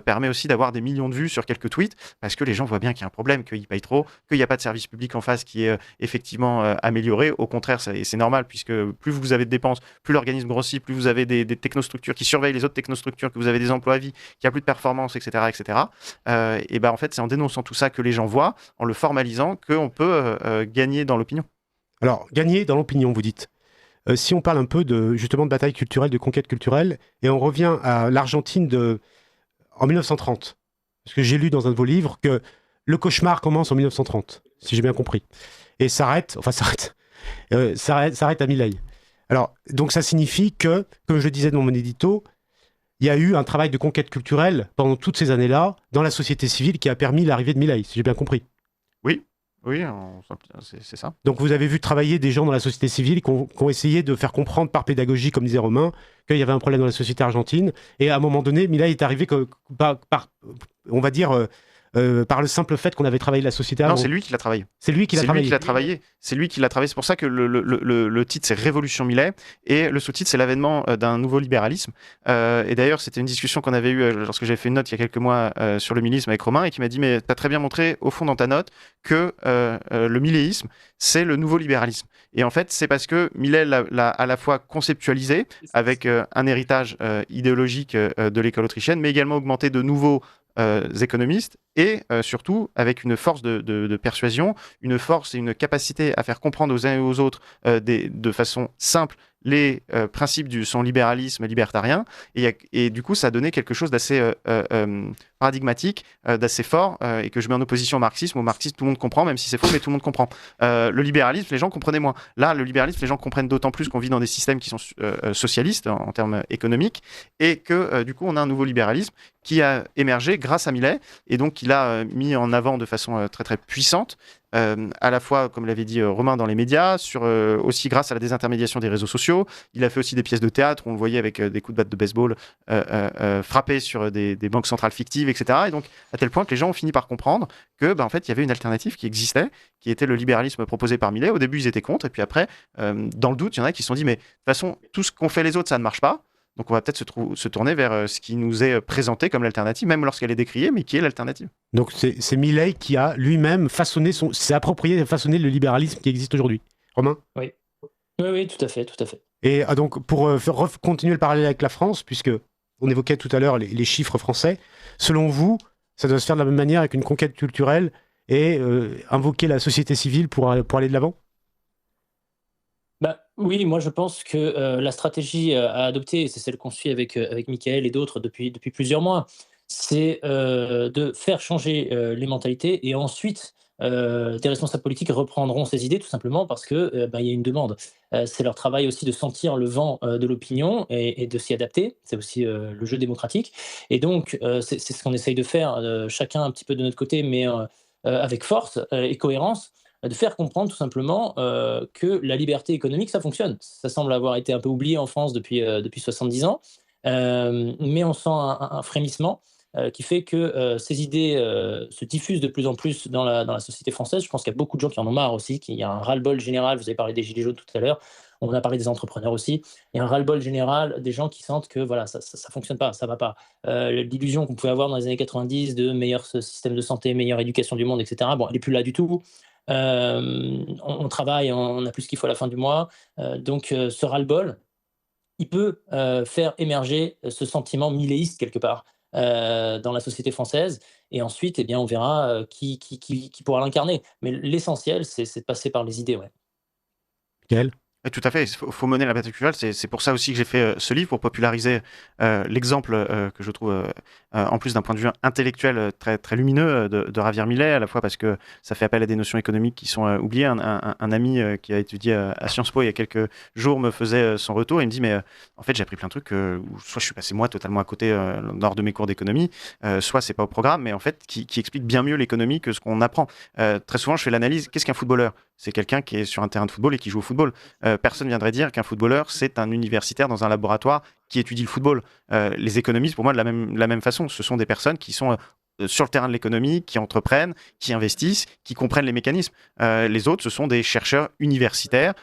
permet aussi d'avoir des millions de vues sur quelques tweets, parce que les gens voient bien qu'il y a un problème, qu'ils payent trop, qu'il n'y a pas de service public en face qui est effectivement amélioré. Au contraire, c'est normal, puisque plus vous avez de dépenses, plus l'organisme grossit, plus vous avez des technostructures qui surveillent les autres technostructures, que vous avez des emplois à vie, qu'il n'y a plus de performance, etc. etc. Et en fait, c'est en dénonçant tout ça que les gens voient, en le formalisant, qu'on peut gagner dans l'opinion. Alors, gagner dans l'opinion, vous dites. Si on parle un peu justement de bataille culturelle, de conquête culturelle, et on revient à l'Argentine en 1930, parce que j'ai lu dans un de vos livres que le cauchemar commence en 1930, si j'ai bien compris, et s'arrête à Milei. Alors, donc ça signifie que, comme je le disais dans mon édito, il y a eu un travail de conquête culturelle pendant toutes ces années-là dans la société civile qui a permis l'arrivée de Milei, si j'ai bien compris. Oui, c'est ça. Donc vous avez vu travailler des gens dans la société civile qui ont essayé de faire comprendre par pédagogie, comme disait Romain, qu'il y avait un problème dans la société argentine. Et à un moment donné, Milei est arrivé on va dire, par le simple fait qu'on avait travaillé la société. Non, c'est lui qui l'a travaillé. C'est lui qui l'a travaillé. C'est lui qui l'a travaillé. C'est pour ça que le titre, c'est Révolution Milei. Et le sous-titre, c'est l'avènement d'un nouveau libéralisme. Et d'ailleurs, c'était une discussion qu'on avait eue lorsque j'avais fait une note il y a quelques mois sur le milléisme avec Romain, et qui m'a dit, mais tu as très bien montré, au fond, dans ta note, que le milléisme, c'est le nouveau libéralisme. Et en fait, c'est parce que Milei l'a à la fois conceptualisé avec un héritage idéologique de l'école autrichienne, mais également augmenté de nouveaux économistes, et surtout avec une force de persuasion, une force et une capacité à faire comprendre aux uns et aux autres de façon simple les principes de son libéralisme libertarien, et du coup ça a donné quelque chose d'assez paradigmatique, d'assez fort, et que je mets en opposition au marxisme. Au marxisme, tout le monde comprend, même si c'est faux, mais tout le monde comprend. Le libéralisme, les gens comprenaient moins. Là, le libéralisme, les gens comprennent d'autant plus qu'on vit dans des systèmes qui sont socialistes en termes économiques, et que du coup on a un nouveau libéralisme qui a émergé grâce à Milei, et donc qu'il a mis en avant de façon très très puissante, à la fois, comme l'avait dit Romain, dans les médias, aussi grâce à la désintermédiation des réseaux sociaux. Il a fait aussi des pièces de théâtre, on le voyait avec des coups de batte de baseball frappés sur des banques centrales fictives, etc. Et donc, à tel point que les gens ont fini par comprendre que, en fait, il y avait une alternative qui existait, qui était le libéralisme proposé par Milei. Au début, ils étaient contre, et puis après, dans le doute, il y en a qui se sont dit, mais de toute façon, tout ce qu'ont fait les autres, ça ne marche pas. Donc on va peut-être se tourner vers ce qui nous est présenté comme l'alternative, même lorsqu'elle est décriée, mais qui est l'alternative. Donc c'est Milei qui a lui-même s'est approprié et façonné le libéralisme qui existe aujourd'hui. Romain ? Oui, tout à fait. Et donc pour continuer le parallèle avec la France, puisque on évoquait tout à l'heure les chiffres français, selon vous, ça doit se faire de la même manière avec une conquête culturelle et invoquer la société civile pour aller de l'avant ? Oui, moi je pense que la stratégie à adopter, et c'est celle qu'on suit avec Mickaël et d'autres depuis plusieurs mois, c'est de faire changer les mentalités, et ensuite des responsables politiques reprendront ces idées tout simplement parce que il y a une demande. C'est leur travail aussi de sentir le vent de l'opinion et de s'y adapter. C'est aussi le jeu démocratique. Et donc c'est ce qu'on essaye de faire, chacun un petit peu de notre côté, mais avec force et cohérence, de faire comprendre tout simplement que la liberté économique, ça fonctionne. Ça semble avoir été un peu oublié en France depuis 70 ans, mais on sent un frémissement qui fait que ces idées se diffusent de plus en plus dans la société française. Je pense qu'il y a beaucoup de gens qui en ont marre aussi, qu'il y a un ras-le-bol général. Vous avez parlé des Gilets jaunes tout à l'heure, on a parlé des entrepreneurs aussi. Il y a un ras-le-bol général des gens qui sentent que voilà, ça fonctionne pas, ça va pas. L'illusion qu'on pouvait avoir dans les années 90 de meilleur système de santé, meilleure éducation du monde, etc., bon, elle n'est plus là du tout. On travaille, on a plus ce qu'il faut à la fin du mois. Donc ce ras-le-bol, il peut faire émerger ce sentiment milléiste quelque part dans la société française. Et ensuite, on verra qui pourra l'incarner. Mais l'essentiel, c'est de passer par les idées. Ouais. Quel ? Tout à fait, il faut mener la bataille culturelle. C'est pour ça aussi que j'ai fait ce livre, pour populariser l'exemple que je trouve, en plus d'un point de vue intellectuel très, très lumineux, de Javier Milei, à la fois parce que ça fait appel à des notions économiques qui sont oubliées. Un ami qui a étudié à Sciences Po il y a quelques jours me faisait son retour. Il me dit, mais en fait, j'ai appris plein de trucs où soit je suis passé moi totalement à côté lors de mes cours d'économie, soit c'est pas au programme, mais en fait, qui explique bien mieux l'économie que ce qu'on apprend. Très souvent, je fais l'analyse, qu'est-ce qu'un footballeur ? C'est quelqu'un qui est sur un terrain de football et qui joue au football. Personne ne viendrait dire qu'un footballeur, c'est un universitaire dans un laboratoire qui étudie le football. Les économistes, pour moi, de la même façon, ce sont des personnes qui sont sur le terrain de l'économie, qui entreprennent, qui investissent, qui comprennent les mécanismes. Les autres, ce sont des chercheurs universitaires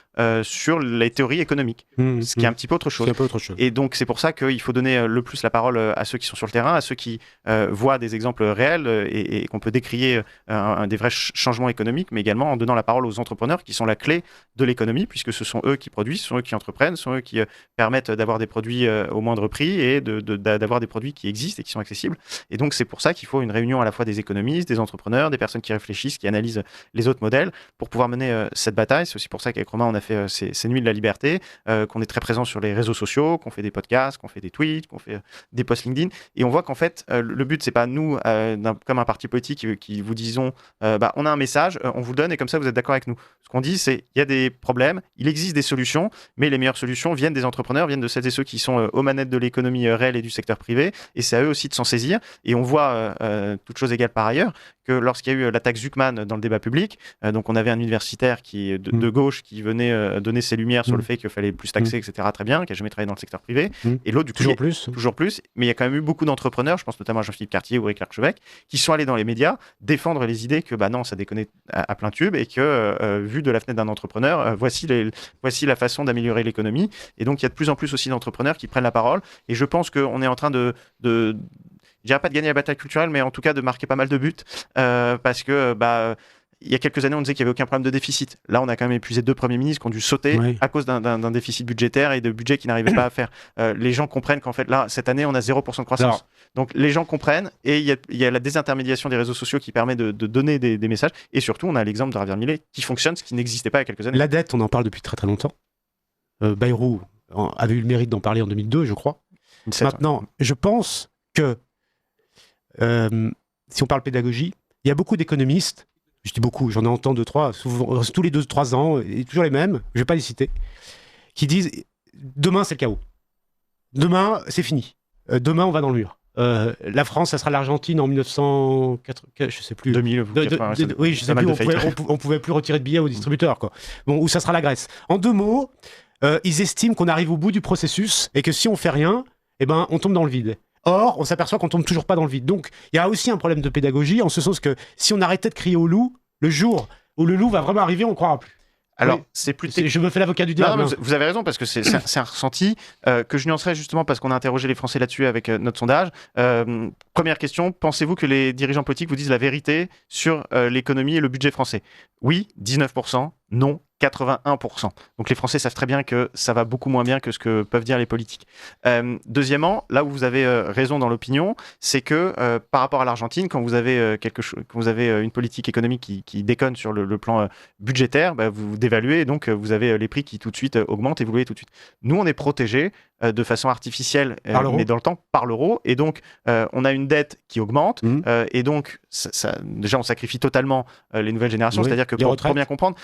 sur les théories économiques, ce qui est un petit peu autre chose. Et donc, c'est pour ça qu'il faut donner le plus la parole à ceux qui sont sur le terrain, à ceux qui voient des exemples réels et qu'on peut décrier des vrais changements économiques, mais également en donnant la parole aux entrepreneurs qui sont la clé de l'économie, puisque ce sont eux qui produisent, ce sont eux qui entreprennent, ce sont eux qui permettent d'avoir des produits au moindre prix et d'avoir des produits qui existent et qui sont accessibles. Et donc, c'est pour ça qu'il faut une réunion à la fois des économistes, des entrepreneurs, des personnes qui réfléchissent, qui analysent les autres modèles pour pouvoir mener cette bataille. C'est aussi pour ça qu'avec Romain, on a fait ces nuits de la liberté, qu'on est très présent sur les réseaux sociaux, qu'on fait des podcasts, qu'on fait des tweets, qu'on fait des posts LinkedIn. Et on voit qu'en fait, le but, c'est pas nous, comme un parti politique, qui vous disons, on a un message, on vous le donne et comme ça, vous êtes d'accord avec nous. Ce qu'on dit, c'est il y a des problèmes, il existe des solutions, mais les meilleures solutions viennent des entrepreneurs, viennent de celles et ceux qui sont aux manettes de l'économie réelle et du secteur privé. Et c'est à eux aussi de s'en saisir. Et on voit, toute chose égale par ailleurs, que lorsqu'il y a eu l'attaque Zuckman dans le débat public, donc on avait un universitaire qui de gauche qui venait donner ses lumières sur le fait qu'il fallait plus taxer, etc. Très bien, qui n'a jamais travaillé dans le secteur privé. Et l'autre, du coup, toujours plus. Mais il y a quand même eu beaucoup d'entrepreneurs, je pense notamment à Jean-Philippe Cartier ou Éric Larchevêque, qui sont allés dans les médias défendre les idées que non, ça déconnait à plein tube et que, vu de la fenêtre d'un entrepreneur, voici la façon d'améliorer l'économie. Et donc, il y a de plus en plus aussi d'entrepreneurs qui prennent la parole. Et je pense qu'on est en train je dirais pas de gagner la bataille culturelle, mais en tout cas de marquer pas mal de buts, parce que il y a quelques années, on disait qu'il n'y avait aucun problème de déficit. Là, on a quand même épuisé 2 premiers ministres qui ont dû sauter à cause d'un déficit budgétaire et de budget qu'ils n'arrivaient pas à faire. Les gens comprennent qu'en fait, là, cette année, on a 0% de croissance. Alors, donc, les gens comprennent et il y a la désintermédiation des réseaux sociaux qui permet de donner des messages. Et surtout, on a l'exemple de Javier Milei qui fonctionne, ce qui n'existait pas il y a quelques années. La dette, on en parle depuis très très longtemps. Bayrou avait eu le mérite d'en parler en 2002, je crois. Maintenant, je pense que si on parle pédagogie, il y a beaucoup d'économistes, je dis beaucoup, j'en entends 2-3, souvent, tous les 2-3 ans, et toujours les mêmes, je ne vais pas les citer, qui disent demain c'est le chaos. Demain c'est fini. Demain on va dans le mur. La France, ça sera l'Argentine en 1980, je sais plus. 2000, oui, je sais plus, on pouvait plus retirer de billets aux distributeurs, quoi. Bon, ou ça sera la Grèce. En 2 mots, ils estiment qu'on arrive au bout du processus et que si on fait rien, on tombe dans le vide. Or, on s'aperçoit qu'on tombe toujours pas dans le vide. Donc, il y a aussi un problème de pédagogie, en ce sens que si on arrêtait de crier au loup, le jour où le loup va vraiment arriver, on ne croira plus. Alors, c'est plus... Je me fais l'avocat du diable. Vous avez raison, parce que c'est un ressenti que je nuancerais justement parce qu'on a interrogé les Français là-dessus avec notre sondage. Première question, pensez-vous que les dirigeants politiques vous disent la vérité sur l'économie et le budget français ? Oui, 19%. Non, 81%. Donc les Français savent très bien que ça va beaucoup moins bien que ce que peuvent dire les politiques. Deuxièmement, là où vous avez raison dans l'opinion, c'est que par rapport à l'Argentine, quand vous avez une politique économique qui déconne sur le plan budgétaire, vous dévaluez et donc vous avez les prix qui tout de suite augmentent et vous louez tout de suite. Nous, on est protégés de façon artificielle, mais dans le temps, par l'euro. Et donc, on a une dette qui augmente. Et donc, déjà, on sacrifie totalement les nouvelles générations. C'est-à-dire que pour bien comprendre,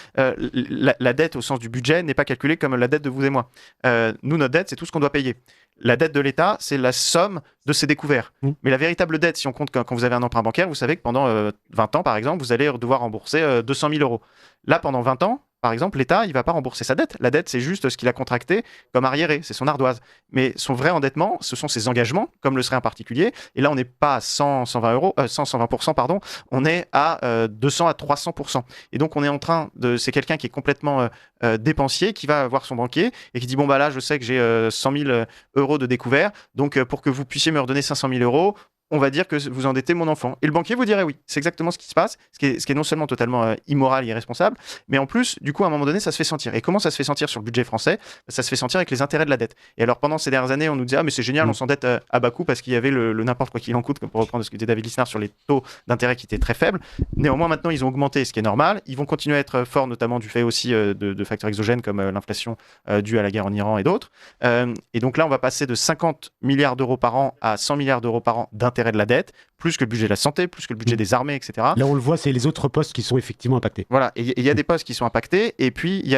la dette au sens du budget n'est pas calculée comme la dette de vous et moi. Nous, notre dette, c'est tout ce qu'on doit payer. La dette de l'État, c'est la somme de ses découverts. Mais la véritable dette, si on compte quand vous avez un emprunt bancaire, vous savez que pendant 20 ans, par exemple, vous allez devoir rembourser 200 000 euros. Là, pendant 20 ans, par exemple, l'État, il ne va pas rembourser sa dette. La dette, c'est juste ce qu'il a contracté comme arriéré, c'est son ardoise. Mais son vrai endettement, ce sont ses engagements, comme le serait un particulier. Et là, on n'est pas à 120%, pardon. On est à 200 à 300%. Et donc, on est en train c'est quelqu'un qui est complètement dépensier, qui va voir son banquier et qui dit, là, je sais que j'ai 100 000 euros de découvert. Donc, pour que vous puissiez me redonner 500 000 euros, on va dire que vous endettez mon enfant. Et le banquier vous dirait oui. C'est exactement ce qui se passe, ce qui est non seulement totalement immoral, irresponsable, mais en plus, du coup, à un moment donné, ça se fait sentir. Et comment ça se fait sentir sur le budget français ? Ça se fait sentir avec les intérêts de la dette. Et alors, pendant ces dernières années, on nous disait, ah, mais c'est génial, on s'endette à bas coût parce qu'il y avait le n'importe quoi qu'il en coûte, pour reprendre ce que disait David Lisnard sur les taux d'intérêt qui étaient très faibles. Néanmoins, maintenant, ils ont augmenté, ce qui est normal. Ils vont continuer à être forts, notamment du fait aussi de facteurs exogènes comme l'inflation due à la guerre en Iran et d'autres. Et donc là, on va passer de 50 milliards d'euros par an à 100 milliards d'euros par an d'intérêt de la dette, plus que le budget de la santé, plus que le budget des armées, etc. Là, on le voit, c'est les autres postes qui sont effectivement impactés. Voilà, et il y a des postes qui sont impactés, et puis il y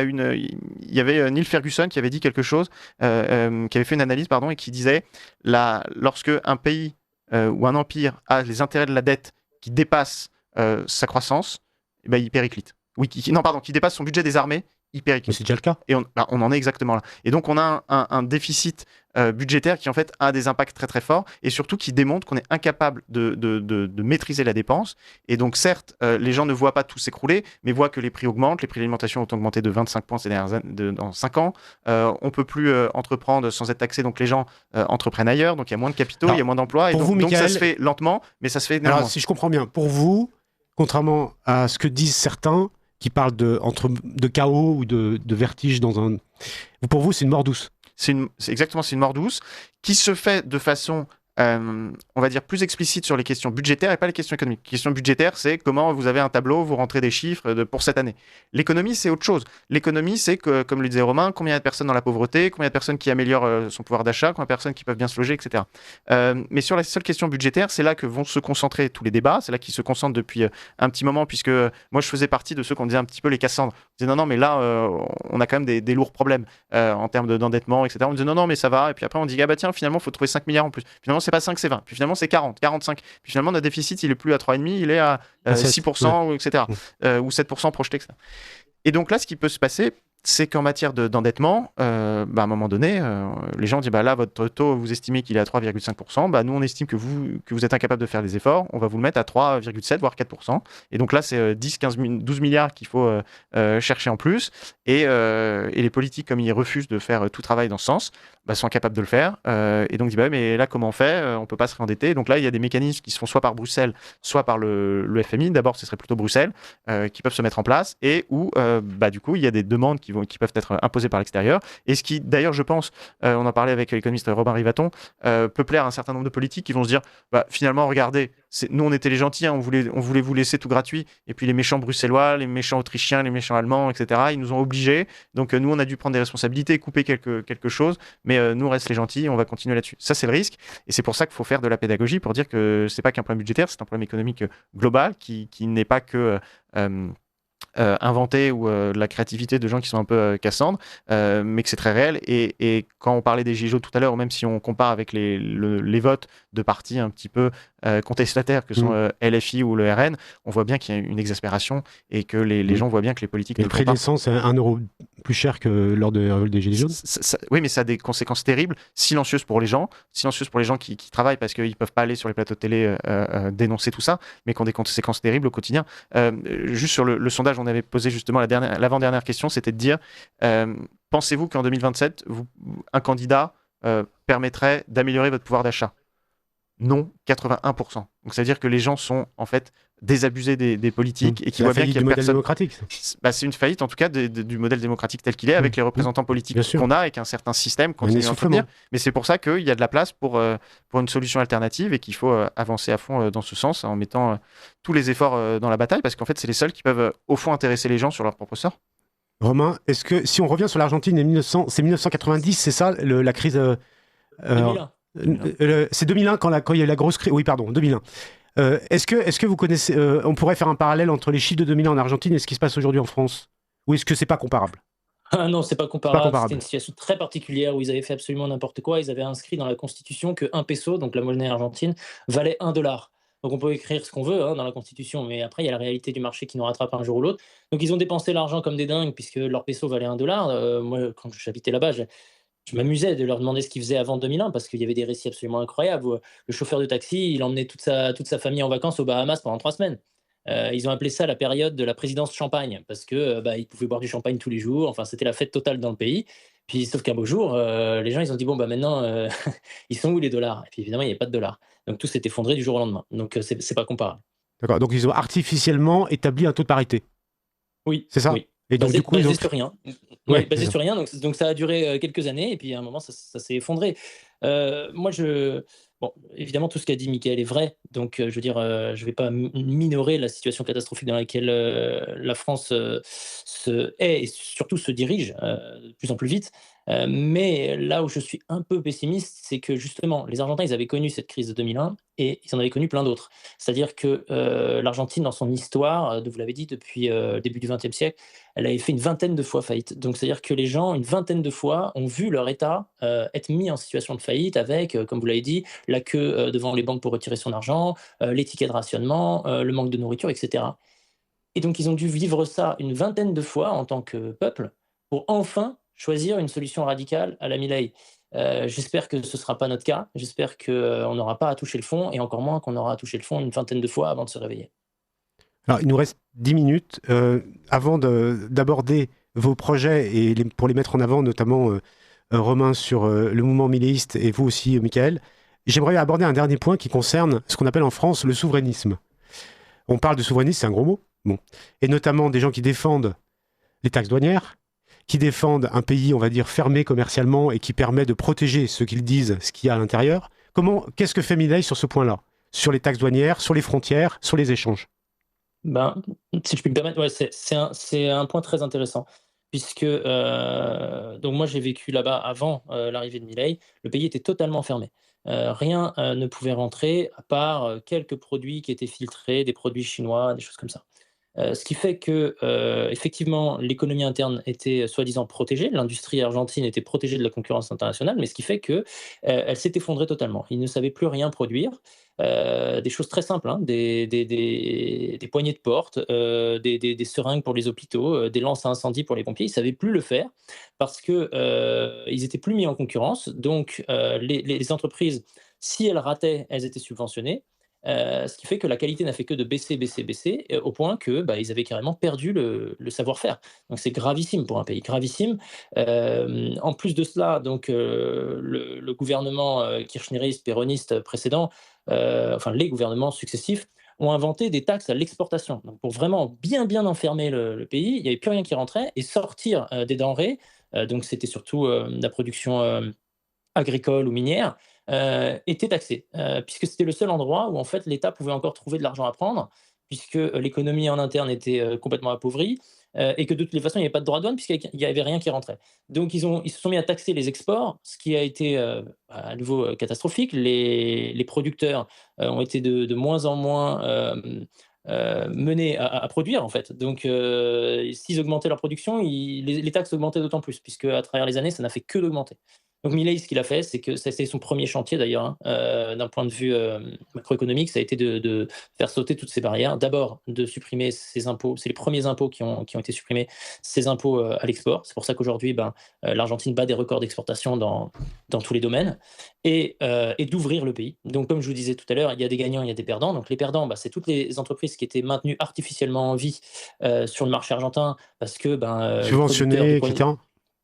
avait Neil Ferguson qui avait dit quelque chose, qui avait fait une analyse, et qui disait, lorsque un pays ou un empire a les intérêts de la dette qui dépassent sa croissance, il périclite. Oui, qui dépasse son budget des armées, il périclite. Mais c'est déjà le cas. Et on en est exactement là. Et donc, on a un déficit budgétaire qui, en fait, a des impacts très, très forts et surtout qui démontre qu'on est incapable de maîtriser la dépense. Et donc, certes, les gens ne voient pas tout s'écrouler, mais voient que les prix augmentent. Les prix de l'alimentation ont augmenté de 25 points dans 5 ans. On ne peut plus entreprendre sans être taxé. Donc, les gens entreprennent ailleurs. Donc, il y a moins de capitaux, il y a moins d'emplois. Et donc, ça se fait lentement, mais ça se fait énormément. Alors, si je comprends bien, pour vous, contrairement à ce que disent certains, qui parlent de chaos ou de vertige pour vous, c'est une mort douce. C'est exactement, c'est une mort douce qui se fait de façon, on va dire, plus explicite sur les questions budgétaires et pas les questions économiques. Les questions budgétaires, c'est comment vous avez un tableau, vous rentrez des chiffres pour cette année. L'économie, c'est autre chose. L'économie, c'est que, comme le disait Romain, combien il y a de personnes dans la pauvreté, combien il y a de personnes qui améliorent son pouvoir d'achat, combien il y a de personnes qui peuvent bien se loger, etc. Mais sur la seule question budgétaire, c'est là que vont se concentrer tous les débats. C'est là qu'ils se concentrent depuis un petit moment, puisque moi, je faisais partie de ceux qu'on disait un petit peu les Cassandres. On disait non, mais là, on a quand même des lourds problèmes en termes d'endettement, etc. On disait non, mais ça va. Et puis après, on dit, ah bah tiens, finalement, il faut trouver 5 milliards en plus. Finalement, c'est pas 5, c'est 20. Puis finalement, c'est 40, 45. Puis finalement, notre déficit, il est plus à 3,5, il est à 6%, etc. Ou 7% projeté, etc. Et donc là, ce qui peut se passer, c'est qu'en matière d'endettement, à un moment donné, les gens disent là, votre taux, vous estimez qu'il est à 3,5%. Nous, on estime que vous êtes incapable de faire des efforts. On va vous le mettre à 3,7, voire 4%. Et donc là, c'est 10, 15, 12 milliards qu'il faut chercher en plus. Et les politiques, comme ils refusent de faire tout travail dans ce sens, sont incapables de le faire. Et donc, mais là, comment on fait ? On ne peut pas se réendetter. Donc là, il y a des mécanismes qui se font soit par Bruxelles, soit par le FMI. D'abord, ce serait plutôt Bruxelles, qui peuvent se mettre en place. Et où, du coup, il y a des demandes qui peuvent être imposées par l'extérieur. Et ce qui, d'ailleurs, je pense, on en parlait avec l'économiste Robin Rivaton, peut plaire à un certain nombre de politiques qui vont se dire, finalement, regardez, nous, on était les gentils, on voulait vous laisser tout gratuit. Et puis les méchants bruxellois, les méchants autrichiens, les méchants allemands, etc., ils nous ont obligés. Donc nous, on a dû prendre des responsabilités, couper quelque chose. Mais nous, on reste les gentils, on va continuer là-dessus. Ça, c'est le risque. Et c'est pour ça qu'il faut faire de la pédagogie pour dire que c'est pas qu'un problème budgétaire, c'est un problème économique global qui n'est pas que inventé ou de la créativité de gens qui sont un peu Cassandre, mais que c'est très réel. Et quand on parlait des Gilets jaunes tout à l'heure, ou même si on compare avec les votes de partis un petit peu contestataires que sont LFI ou le RN, on voit bien qu'il y a une exaspération et que les gens voient bien que les politiques et le prix de l'essence est 1 euro plus cher que lors des Gilets jaunes. Oui, mais ça a des conséquences terribles, silencieuses pour les gens qui travaillent parce qu'ils ne peuvent pas aller sur les plateaux de télé dénoncer tout ça, mais qui ont des conséquences terribles au quotidien. Juste sur le sondage, on avait posé justement l'avant-dernière question, c'était de dire, pensez-vous qu'en 2027, un candidat permettrait d'améliorer votre pouvoir d'achat ? Non, 81%. Donc ça veut dire que les gens sont en fait désabusés des politiques et qui voient bien qu'il y a modèle démocratique. C'est une faillite en tout cas du modèle démocratique tel qu'il est, avec les représentants politiques qu'on a, avec un certain système continue à entretenir. Mais c'est pour ça qu'il y a de la place pour une solution alternative et qu'il faut avancer à fond dans ce sens en mettant tous les efforts dans la bataille, parce qu'en fait c'est les seuls qui peuvent au fond intéresser les gens sur leur propre sort. Romain, est-ce que si on revient sur l'Argentine, c'est 1990, c'est ça la crise 2001. C'est 2001 quand il y a eu la grosse crise. Oui, pardon, 2001. Est-ce que vous connaissez... on pourrait faire un parallèle entre les chiffres de 2001 en Argentine et ce qui se passe aujourd'hui en France ? Ou est-ce que c'est pas comparable ? Ah non, c'est pas comparable. C'était une situation très particulière où ils avaient fait absolument n'importe quoi. Ils avaient inscrit dans la Constitution que 1 peso, donc la monnaie argentine, valait $1. Donc on peut écrire ce qu'on veut dans la Constitution, mais après il y a la réalité du marché qui nous rattrape un jour ou l'autre. Donc ils ont dépensé l'argent comme des dingues puisque leur peso valait $1. Moi, quand j'habitais là-bas, je m'amusais de leur demander ce qu'ils faisaient avant 2001 parce qu'il y avait des récits absolument incroyables où le chauffeur de taxi, il emmenait toute sa famille en vacances aux Bahamas pendant 3 semaines. Ils ont appelé ça la période de la présidence champagne parce que ils pouvaient boire du champagne tous les jours. Enfin, c'était la fête totale dans le pays. Puis, sauf qu'un beau jour, les gens, ils ont dit, bon, bah maintenant, ils sont où les dollars? Et puis évidemment, il n'y avait pas de dollars. Donc tout s'est effondré du jour au lendemain. Donc c'est pas comparable. D'accord. Donc ils ont artificiellement établi un taux de parité. Oui, C'est ça? oui. Et donc du coup, Basé sur rien. Ouais, Basé d'accord. sur rien. Donc ça a duré quelques années, et puis à un moment, ça s'est effondré. Moi, bon, évidemment, tout ce qu'a dit Michael est vrai. Donc, je veux dire, je ne vais pas minorer la situation catastrophique dans laquelle la France est et surtout se dirige de plus en plus vite. Mais là où je suis un peu pessimiste, c'est que justement, les Argentins, ils avaient connu cette crise de 2001 et ils en avaient connu plein d'autres. C'est-à-dire que l'Argentine, dans son histoire, vous l'avez dit, depuis le début du XXe siècle, elle avait fait une vingtaine de fois faillite. Donc, c'est-à-dire que les gens, une vingtaine de fois, ont vu leur État être mis en situation de faillite avec, comme vous l'avez dit, la queue devant les banques pour retirer son argent, les tickets de rationnement, le manque de nourriture, etc. Et donc, ils ont dû vivre ça une vingtaine de fois en tant que peuple pour enfin choisir une solution radicale à la Milei. J'espère que ce ne sera pas notre cas. J'espère qu'on n'aura pas à toucher le fond et encore moins qu'on aura à toucher le fond une vingtaine de fois avant de se réveiller. Alors, il nous reste 10 minutes. Avant d'aborder vos projets et pour les mettre en avant, notamment Romain sur le mouvement milléiste et vous aussi, Michael, j'aimerais aborder un dernier point qui concerne ce qu'on appelle en France le souverainisme. On parle de souverainisme, c'est un gros mot. Bon. Et notamment des gens qui défendent les taxes douanières, qui défendent un pays, on va dire, fermé commercialement et qui permet de protéger ce qu'ils disent, ce qu'il y a à l'intérieur. Qu'est-ce que fait Milei sur ce point-là? Sur les taxes douanières, sur les frontières, sur les échanges? Ben, si je puis me permettre, ouais, c'est un point très intéressant. Puisque donc moi j'ai vécu là-bas avant l'arrivée de Milei, le pays était totalement fermé. Rien ne pouvait rentrer à part quelques produits qui étaient filtrés, des produits chinois, des choses comme ça. Ce qui fait que, effectivement, l'économie interne était soi-disant protégée, l'industrie argentine était protégée de la concurrence internationale, mais ce qui fait que, elle s'est effondrée totalement. Ils ne savaient plus rien produire, des choses très simples, hein, des poignées de porte, des seringues pour les hôpitaux, des lances à incendie pour les pompiers. Ils ne savaient plus le faire parce que, ils étaient plus mis en concurrence. Donc, les entreprises, si elles rataient, elles étaient subventionnées. Ce qui fait que la qualité n'a fait que de baisser, baisser, baisser, au point que, bah, ils avaient carrément perdu le savoir-faire. Donc c'est gravissime pour un pays, gravissime. En plus de cela, donc le gouvernement kirchneriste, péroniste précédent, enfin les gouvernements successifs, ont inventé des taxes à l'exportation. Donc pour vraiment bien, bien enfermer le pays, il n'y avait plus rien qui rentrait et sortir des denrées. Donc c'était surtout la production agricole ou minière, était taxé, puisque c'était le seul endroit où en fait l'État pouvait encore trouver de l'argent à prendre, puisque l'économie en interne était complètement appauvrie, et que de toutes les façons il n'y avait pas de droit de douane puisqu'il n'y avait rien qui rentrait. Donc ils se sont mis à taxer les exports, ce qui a été à nouveau catastrophique. Les producteurs ont été de moins en moins menés à produire en fait. Donc s'ils augmentaient leur production, les taxes augmentaient d'autant plus, puisque à travers les années ça n'a fait que d'augmenter. Donc Milei, ce qu'il a fait, c'est que ça c'est son premier chantier d'ailleurs, hein, d'un point de vue macroéconomique, ça a été de faire sauter toutes ces barrières. D'abord, de supprimer ces impôts, c'est les premiers impôts qui ont été supprimés, ces impôts à l'export. C'est pour ça qu'aujourd'hui, l'Argentine bat des records d'exportation dans tous les domaines, et d'ouvrir le pays. Donc comme je vous disais tout à l'heure, il y a des gagnants, il y a des perdants. Donc les perdants, c'est toutes les entreprises qui étaient maintenues artificiellement en vie sur le marché argentin parce que Subventionné, etc.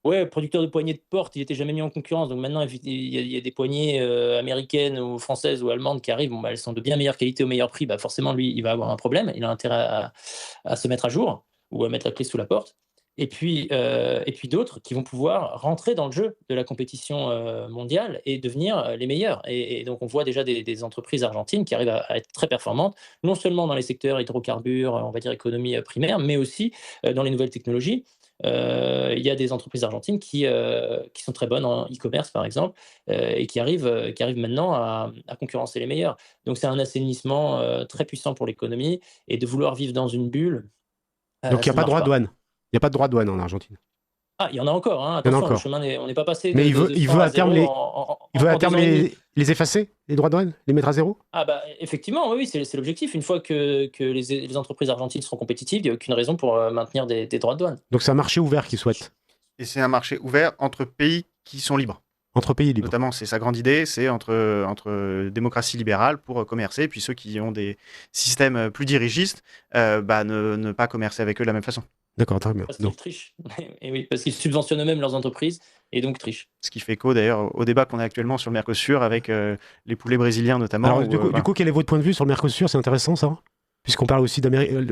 ouais, producteur de poignées de porte, il n'était jamais mis en concurrence. Donc maintenant, il y a des poignées américaines ou françaises ou allemandes qui arrivent. Bon, elles sont de bien meilleure qualité au meilleur prix. Forcément, lui, il va avoir un problème. Il a intérêt à se mettre à jour ou à mettre la clé sous la porte. Et puis d'autres qui vont pouvoir rentrer dans le jeu de la compétition mondiale et devenir les meilleurs. Et donc, on voit déjà des entreprises argentines qui arrivent à être très performantes, non seulement dans les secteurs hydrocarbures, on va dire économie primaire, mais aussi dans les nouvelles technologies. Il y a des entreprises argentines qui sont très bonnes en e-commerce, par exemple, et qui arrivent maintenant à concurrencer les meilleurs. Donc, c'est un assainissement très puissant pour l'économie. Et de vouloir vivre dans une bulle, Donc il n'y a ça ne pas de marche droit de pas. douane. Il n'y a pas de droit de douane en Argentine. Ah, il y en a encore, hein, Il y en a attention, le encore. chemin on n'est pas passé Mais de il 100 veut à à terme 0 il veut à en terme 2 ans et demi. les effacer, les droits de douane, les mettre à zéro? Ah effectivement, oui, c'est l'objectif. Une fois que les entreprises argentines seront compétitives, il n'y a aucune raison pour maintenir des droits de douane. Donc c'est un marché ouvert qu'il souhaite, Et c'est un marché ouvert entre pays qui sont libres. entre pays libres. Notamment, c'est sa grande idée, c'est entre démocratie libérale pour commercer, puis ceux qui ont des systèmes plus dirigistes, ne pas commercer avec eux de la même façon. D'accord, très bien. Parce qu'ils trichent. Et oui, parce qu'ils subventionnent eux-mêmes leurs entreprises et donc trichent. Ce qui fait écho d'ailleurs au débat qu'on a actuellement sur le Mercosur avec les poulets brésiliens notamment. Alors, du coup, quel est votre point de vue sur le Mercosur? C'est intéressant ça, puisqu'on parle aussi le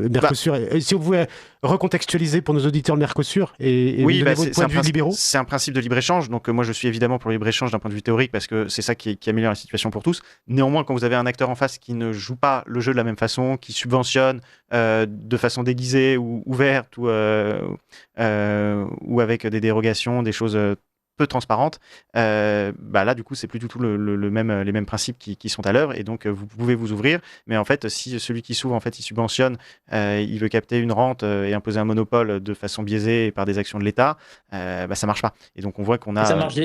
Mercosur. Et si vous pouvez recontextualiser pour nos auditeurs le Mercosur et donner votre point de vue libéraux. C'est un principe de libre-échange, donc moi je suis évidemment pour le libre-échange d'un point de vue théorique parce que c'est ça qui améliore la situation pour tous. Néanmoins, quand vous avez un acteur en face qui ne joue pas le jeu de la même façon, qui subventionne de façon déguisée ou ouverte ou avec des dérogations, des choses peu transparentes, là du coup c'est plus du tout les mêmes principes qui sont à l'œuvre, et donc vous pouvez vous ouvrir, mais en fait si celui qui s'ouvre en fait il subventionne, il veut capter une rente et imposer un monopole de façon biaisée par des actions de l'État, ça marche pas. Et donc on voit qu'on a... Ça marche.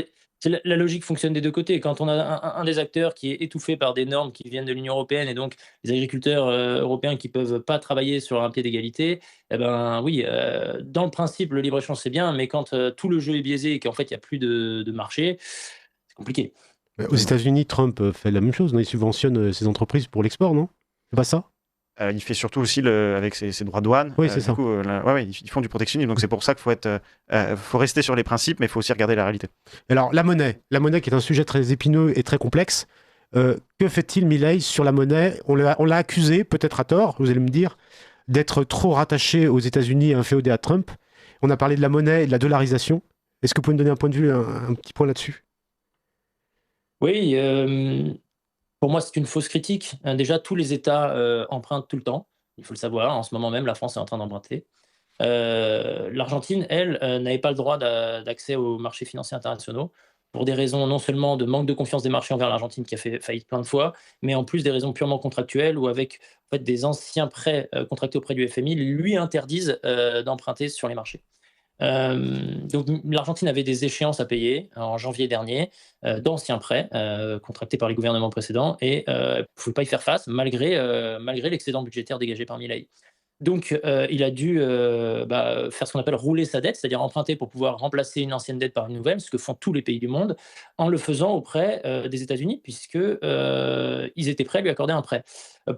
La logique fonctionne des deux côtés. Quand on a un des acteurs qui est étouffé par des normes qui viennent de l'Union européenne et donc les agriculteurs européens qui ne peuvent pas travailler sur un pied d'égalité, oui, dans le principe, le libre-échange, c'est bien, mais quand tout le jeu est biaisé et qu'en fait, il n'y a plus de marché, c'est compliqué. Aux États-Unis, Trump fait la même chose, non? Il subventionne ses entreprises pour l'export, non? C'est pas ça? Il fait surtout aussi avec ses droits de douane. Oui, c'est ça. Coup, ils font du protectionnisme. Donc c'est pour ça qu'il faut rester sur les principes, mais il faut aussi regarder la réalité. Alors la monnaie qui est un sujet très épineux et très complexe. Que fait-il Milei sur la monnaie? On l'a accusé, peut-être à tort, vous allez me dire, d'être trop rattaché aux États-Unis et inféodé à Trump. On a parlé de la monnaie et de la dollarisation. Est-ce que vous pouvez me donner un point de vue, un petit point là-dessus? Oui. Pour moi, c'est une fausse critique. Déjà, tous les États empruntent tout le temps. Il faut le savoir. En ce moment même, la France est en train d'emprunter. L'Argentine, elle, n'avait pas le droit d'accès aux marchés financiers internationaux pour des raisons non seulement de manque de confiance des marchés envers l'Argentine qui a fait faillite plein de fois, mais en plus des raisons purement contractuelles où avec en fait, des anciens prêts contractés auprès du FMI lui interdisent d'emprunter sur les marchés. Donc l'Argentine avait des échéances à payer en janvier dernier, d'anciens prêts contractés par les gouvernements précédents et ne pouvait pas y faire face malgré l'excédent budgétaire dégagé par Milei. Donc il a dû faire ce qu'on appelle rouler sa dette, c'est-à-dire emprunter pour pouvoir remplacer une ancienne dette par une nouvelle, ce que font tous les pays du monde, en le faisant auprès des États-Unis, puisque ils étaient prêts à lui accorder un prêt.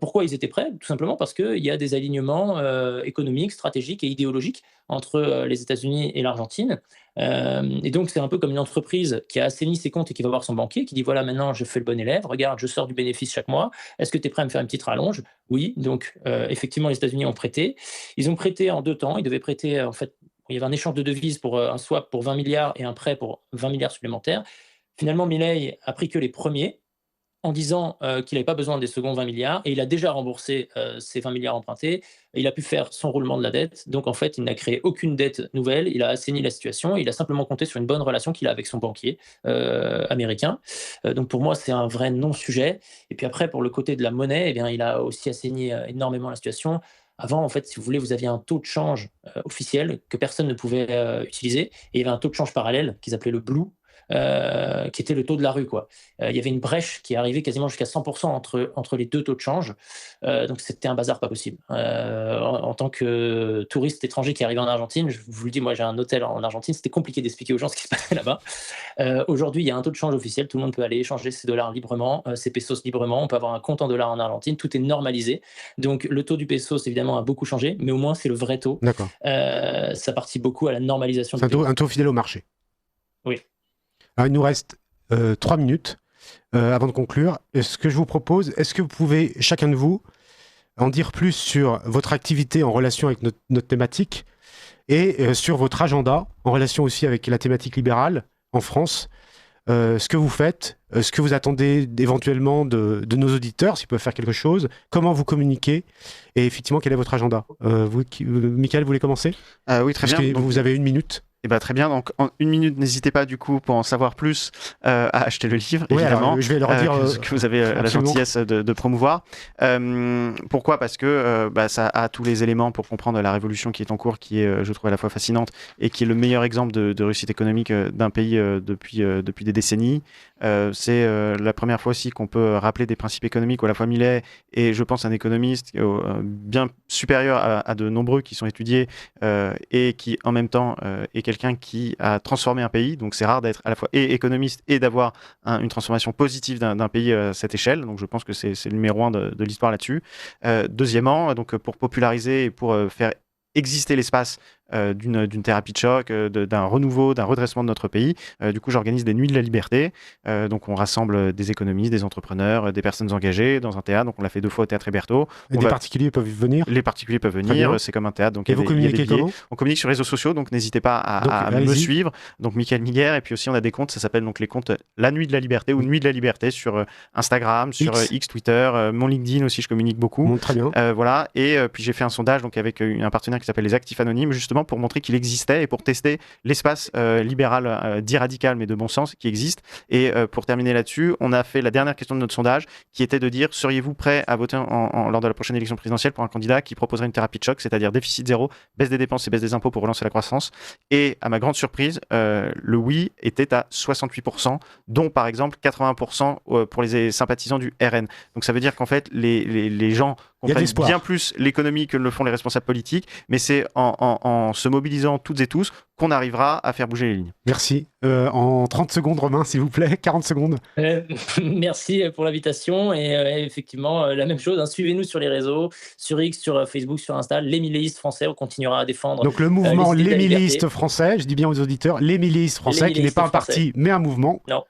Pourquoi ils étaient prêts? Tout simplement parce qu'il y a des alignements économiques, stratégiques et idéologiques entre les États-Unis et l'Argentine. Et donc, c'est un peu comme une entreprise qui a assaini ses comptes et qui va voir son banquier, qui dit voilà, maintenant, je fais le bon élève, regarde, je sors du bénéfice chaque mois, est-ce que tu es prêt à me faire une petite rallonge? Oui, donc effectivement, les États-Unis ont prêté. Ils ont prêté en 2 temps. Ils devaient prêter, en fait, il y avait un échange de devises pour un swap pour 20 milliards et un prêt pour 20 milliards supplémentaires. Finalement, Milei a pris que les premiers, en disant qu'il n'avait pas besoin des seconds 20 milliards, et il a déjà remboursé ces 20 milliards empruntés, et il a pu faire son roulement de la dette. Donc en fait, il n'a créé aucune dette nouvelle, il a assaini la situation, il a simplement compté sur une bonne relation qu'il a avec son banquier américain. Donc pour moi, c'est un vrai non-sujet. Et puis après, pour le côté de la monnaie, eh bien, il a aussi assaini énormément la situation. Avant, en fait, si vous voulez, vous aviez un taux de change officiel que personne ne pouvait utiliser, et il y avait un taux de change parallèle qu'ils appelaient le blue, qui était le taux de la rue, quoi. Il y avait une brèche qui arrivait quasiment jusqu'à 100% entre les deux taux de change. Donc c'était un bazar pas possible. En tant que touriste étranger qui arrivait en Argentine, je vous le dis, moi j'ai un hôtel en Argentine, c'était compliqué d'expliquer aux gens ce qui se passait là-bas. Aujourd'hui, il y a un taux de change officiel, tout le monde peut aller échanger ses dollars librement, ses pesos librement, on peut avoir un compte en dollars en Argentine, tout est normalisé. Donc le taux du pesos, évidemment, a beaucoup changé, mais au moins c'est le vrai taux. D'accord. Ça participe beaucoup à la normalisation C'est du pays. un taux fidèle au marché. Oui. Alors, il nous reste 3 minutes avant de conclure. Ce que je vous propose, est-ce que vous pouvez, chacun de vous, en dire plus sur votre activité en relation avec notre thématique et sur votre agenda en relation aussi avec la thématique libérale en France, ce que vous faites, ce que vous attendez éventuellement de nos auditeurs, s'ils peuvent faire quelque chose, comment vous communiquez et effectivement quel est votre agenda. Michael, vous voulez commencer? Oui, très bien. Parce que vous avez 1 minute. Eh ben, très bien, donc en 1 minute, n'hésitez pas du coup pour en savoir plus à acheter le livre, Oui, évidemment, alors, je vais leur dire que vous avez la gentillesse de promouvoir. Pourquoi? Parce que ça a tous les éléments pour comprendre la révolution qui est en cours, qui est, je trouve, à la fois fascinante et qui est le meilleur exemple de réussite économique d'un pays depuis des décennies. C'est la première fois aussi qu'on peut rappeler des principes économiques où à la fois Millet et je pense un économiste bien supérieur à de nombreux qui sont étudiés et qui en même temps est quelqu'un qui a transformé un pays. Donc c'est rare d'être à la fois et économiste et d'avoir une transformation positive d'un pays à cette échelle. Donc je pense que c'est le numéro 1 de l'histoire là-dessus. Deuxièmement, donc pour populariser et pour faire exister l'espace d'une thérapie de choc, d'un renouveau, d'un redressement de notre pays. Du coup, j'organise des nuits de la liberté. Donc, on rassemble des économistes, des entrepreneurs, des personnes engagées dans un théâtre. Donc, on l'a fait 2 fois au Théâtre Hébertot. Et des particuliers peuvent venir? Les particuliers peuvent venir. C'est comme un théâtre. Donc, et vous communiquez comment? On communique sur les réseaux sociaux. Donc, n'hésitez pas à me suivre. Donc, Michael Miguer. Et puis aussi, on a des comptes. Ça s'appelle donc les comptes La Nuit de la Liberté ou Nuit de la Liberté sur Instagram, sur X, Twitter, mon LinkedIn aussi. Je communique beaucoup. Très bien. Voilà. Et puis, j'ai fait un sondage donc avec un partenaire qui s'appelle les Actifs Anonymes, justement pour montrer qu'il existait et pour tester l'espace libéral dit radical mais de bon sens qui existe. Et pour terminer là-dessus, on a fait la dernière question de notre sondage qui était de dire: seriez-vous prêt à voter lors de la prochaine élection présidentielle pour un candidat qui proposerait une thérapie de choc, c'est-à-dire déficit zéro, baisse des dépenses et baisse des impôts pour relancer la croissance? Et à ma grande surprise, le oui était à 68%, dont par exemple 80% pour les sympathisants du RN. Donc ça veut dire qu'en fait les gens comprennent bien plus l'économie que le font les responsables politiques, mais c'est en se mobilisant toutes et tous qu'on arrivera à faire bouger les lignes. Merci. En 30 secondes, Romain, s'il vous plaît, 40 secondes. Merci pour l'invitation. Et effectivement, la même chose, suivez-nous sur les réseaux, sur X, sur Facebook, sur Insta, les milléistes français, on continuera à défendre. Donc le mouvement Les Milléistes français, je dis bien aux auditeurs, Les Milléistes français, qui n'est pas un parti, mais un mouvement. Non.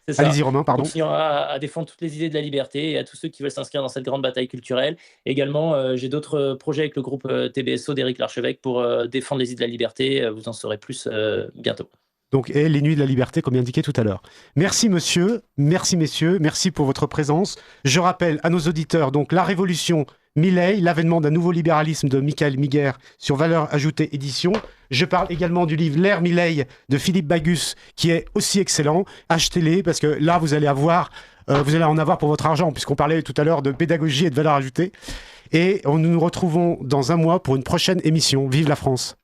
C'est ça. Allez-y Romain, pardon. On continuera à défendre toutes les idées de la liberté et à tous ceux qui veulent s'inscrire dans cette grande bataille culturelle. Également, j'ai d'autres projets avec le groupe TBSO d'Éric Larchevêque pour défendre les idées de la liberté. Vous en saurez plus bientôt. Donc, les Nuits de la Liberté, comme indiqué tout à l'heure. Merci monsieur, merci messieurs, merci pour votre présence. Je rappelle à nos auditeurs, donc, La Révolution Milei, l'avènement d'un nouveau libéralisme de Michael Miguer sur Valeurs Ajoutées Édition. Je parle également du livre L'ère Milei de Philippe Bagus, qui est aussi excellent. Achetez-les, parce que là, vous allez en avoir pour votre argent, puisqu'on parlait tout à l'heure de pédagogie et de valeurs ajoutées. Et nous nous retrouvons dans un mois pour une prochaine émission. Vive la France!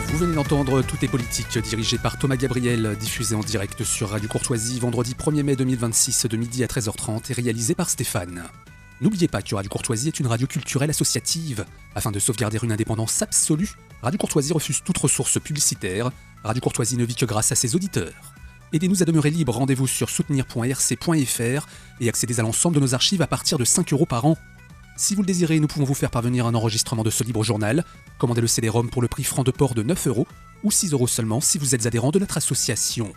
Vous venez d'entendre Tout est politique, dirigé par Thomas Gabriel, diffusé en direct sur Radio Courtoisie, vendredi 1er mai 2026, de midi à 13h30, et réalisé par Stéphane. N'oubliez pas que Radio Courtoisie est une radio culturelle associative. Afin de sauvegarder une indépendance absolue, Radio Courtoisie refuse toute ressource publicitaire. Radio Courtoisie ne vit que grâce à ses auditeurs. Aidez-nous à demeurer libre, rendez-vous sur soutenir.rc.fr et accédez à l'ensemble de nos archives à partir de 5 € par an. Si vous le désirez, nous pouvons vous faire parvenir un enregistrement de ce libre journal. Commandez le CD-ROM pour le prix franc de port de 9 € ou 6 € seulement si vous êtes adhérent de notre association.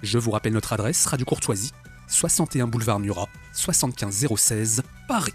Je vous rappelle notre adresse, Radio Courtoisie, 61 boulevard Murat, 75 016, Paris.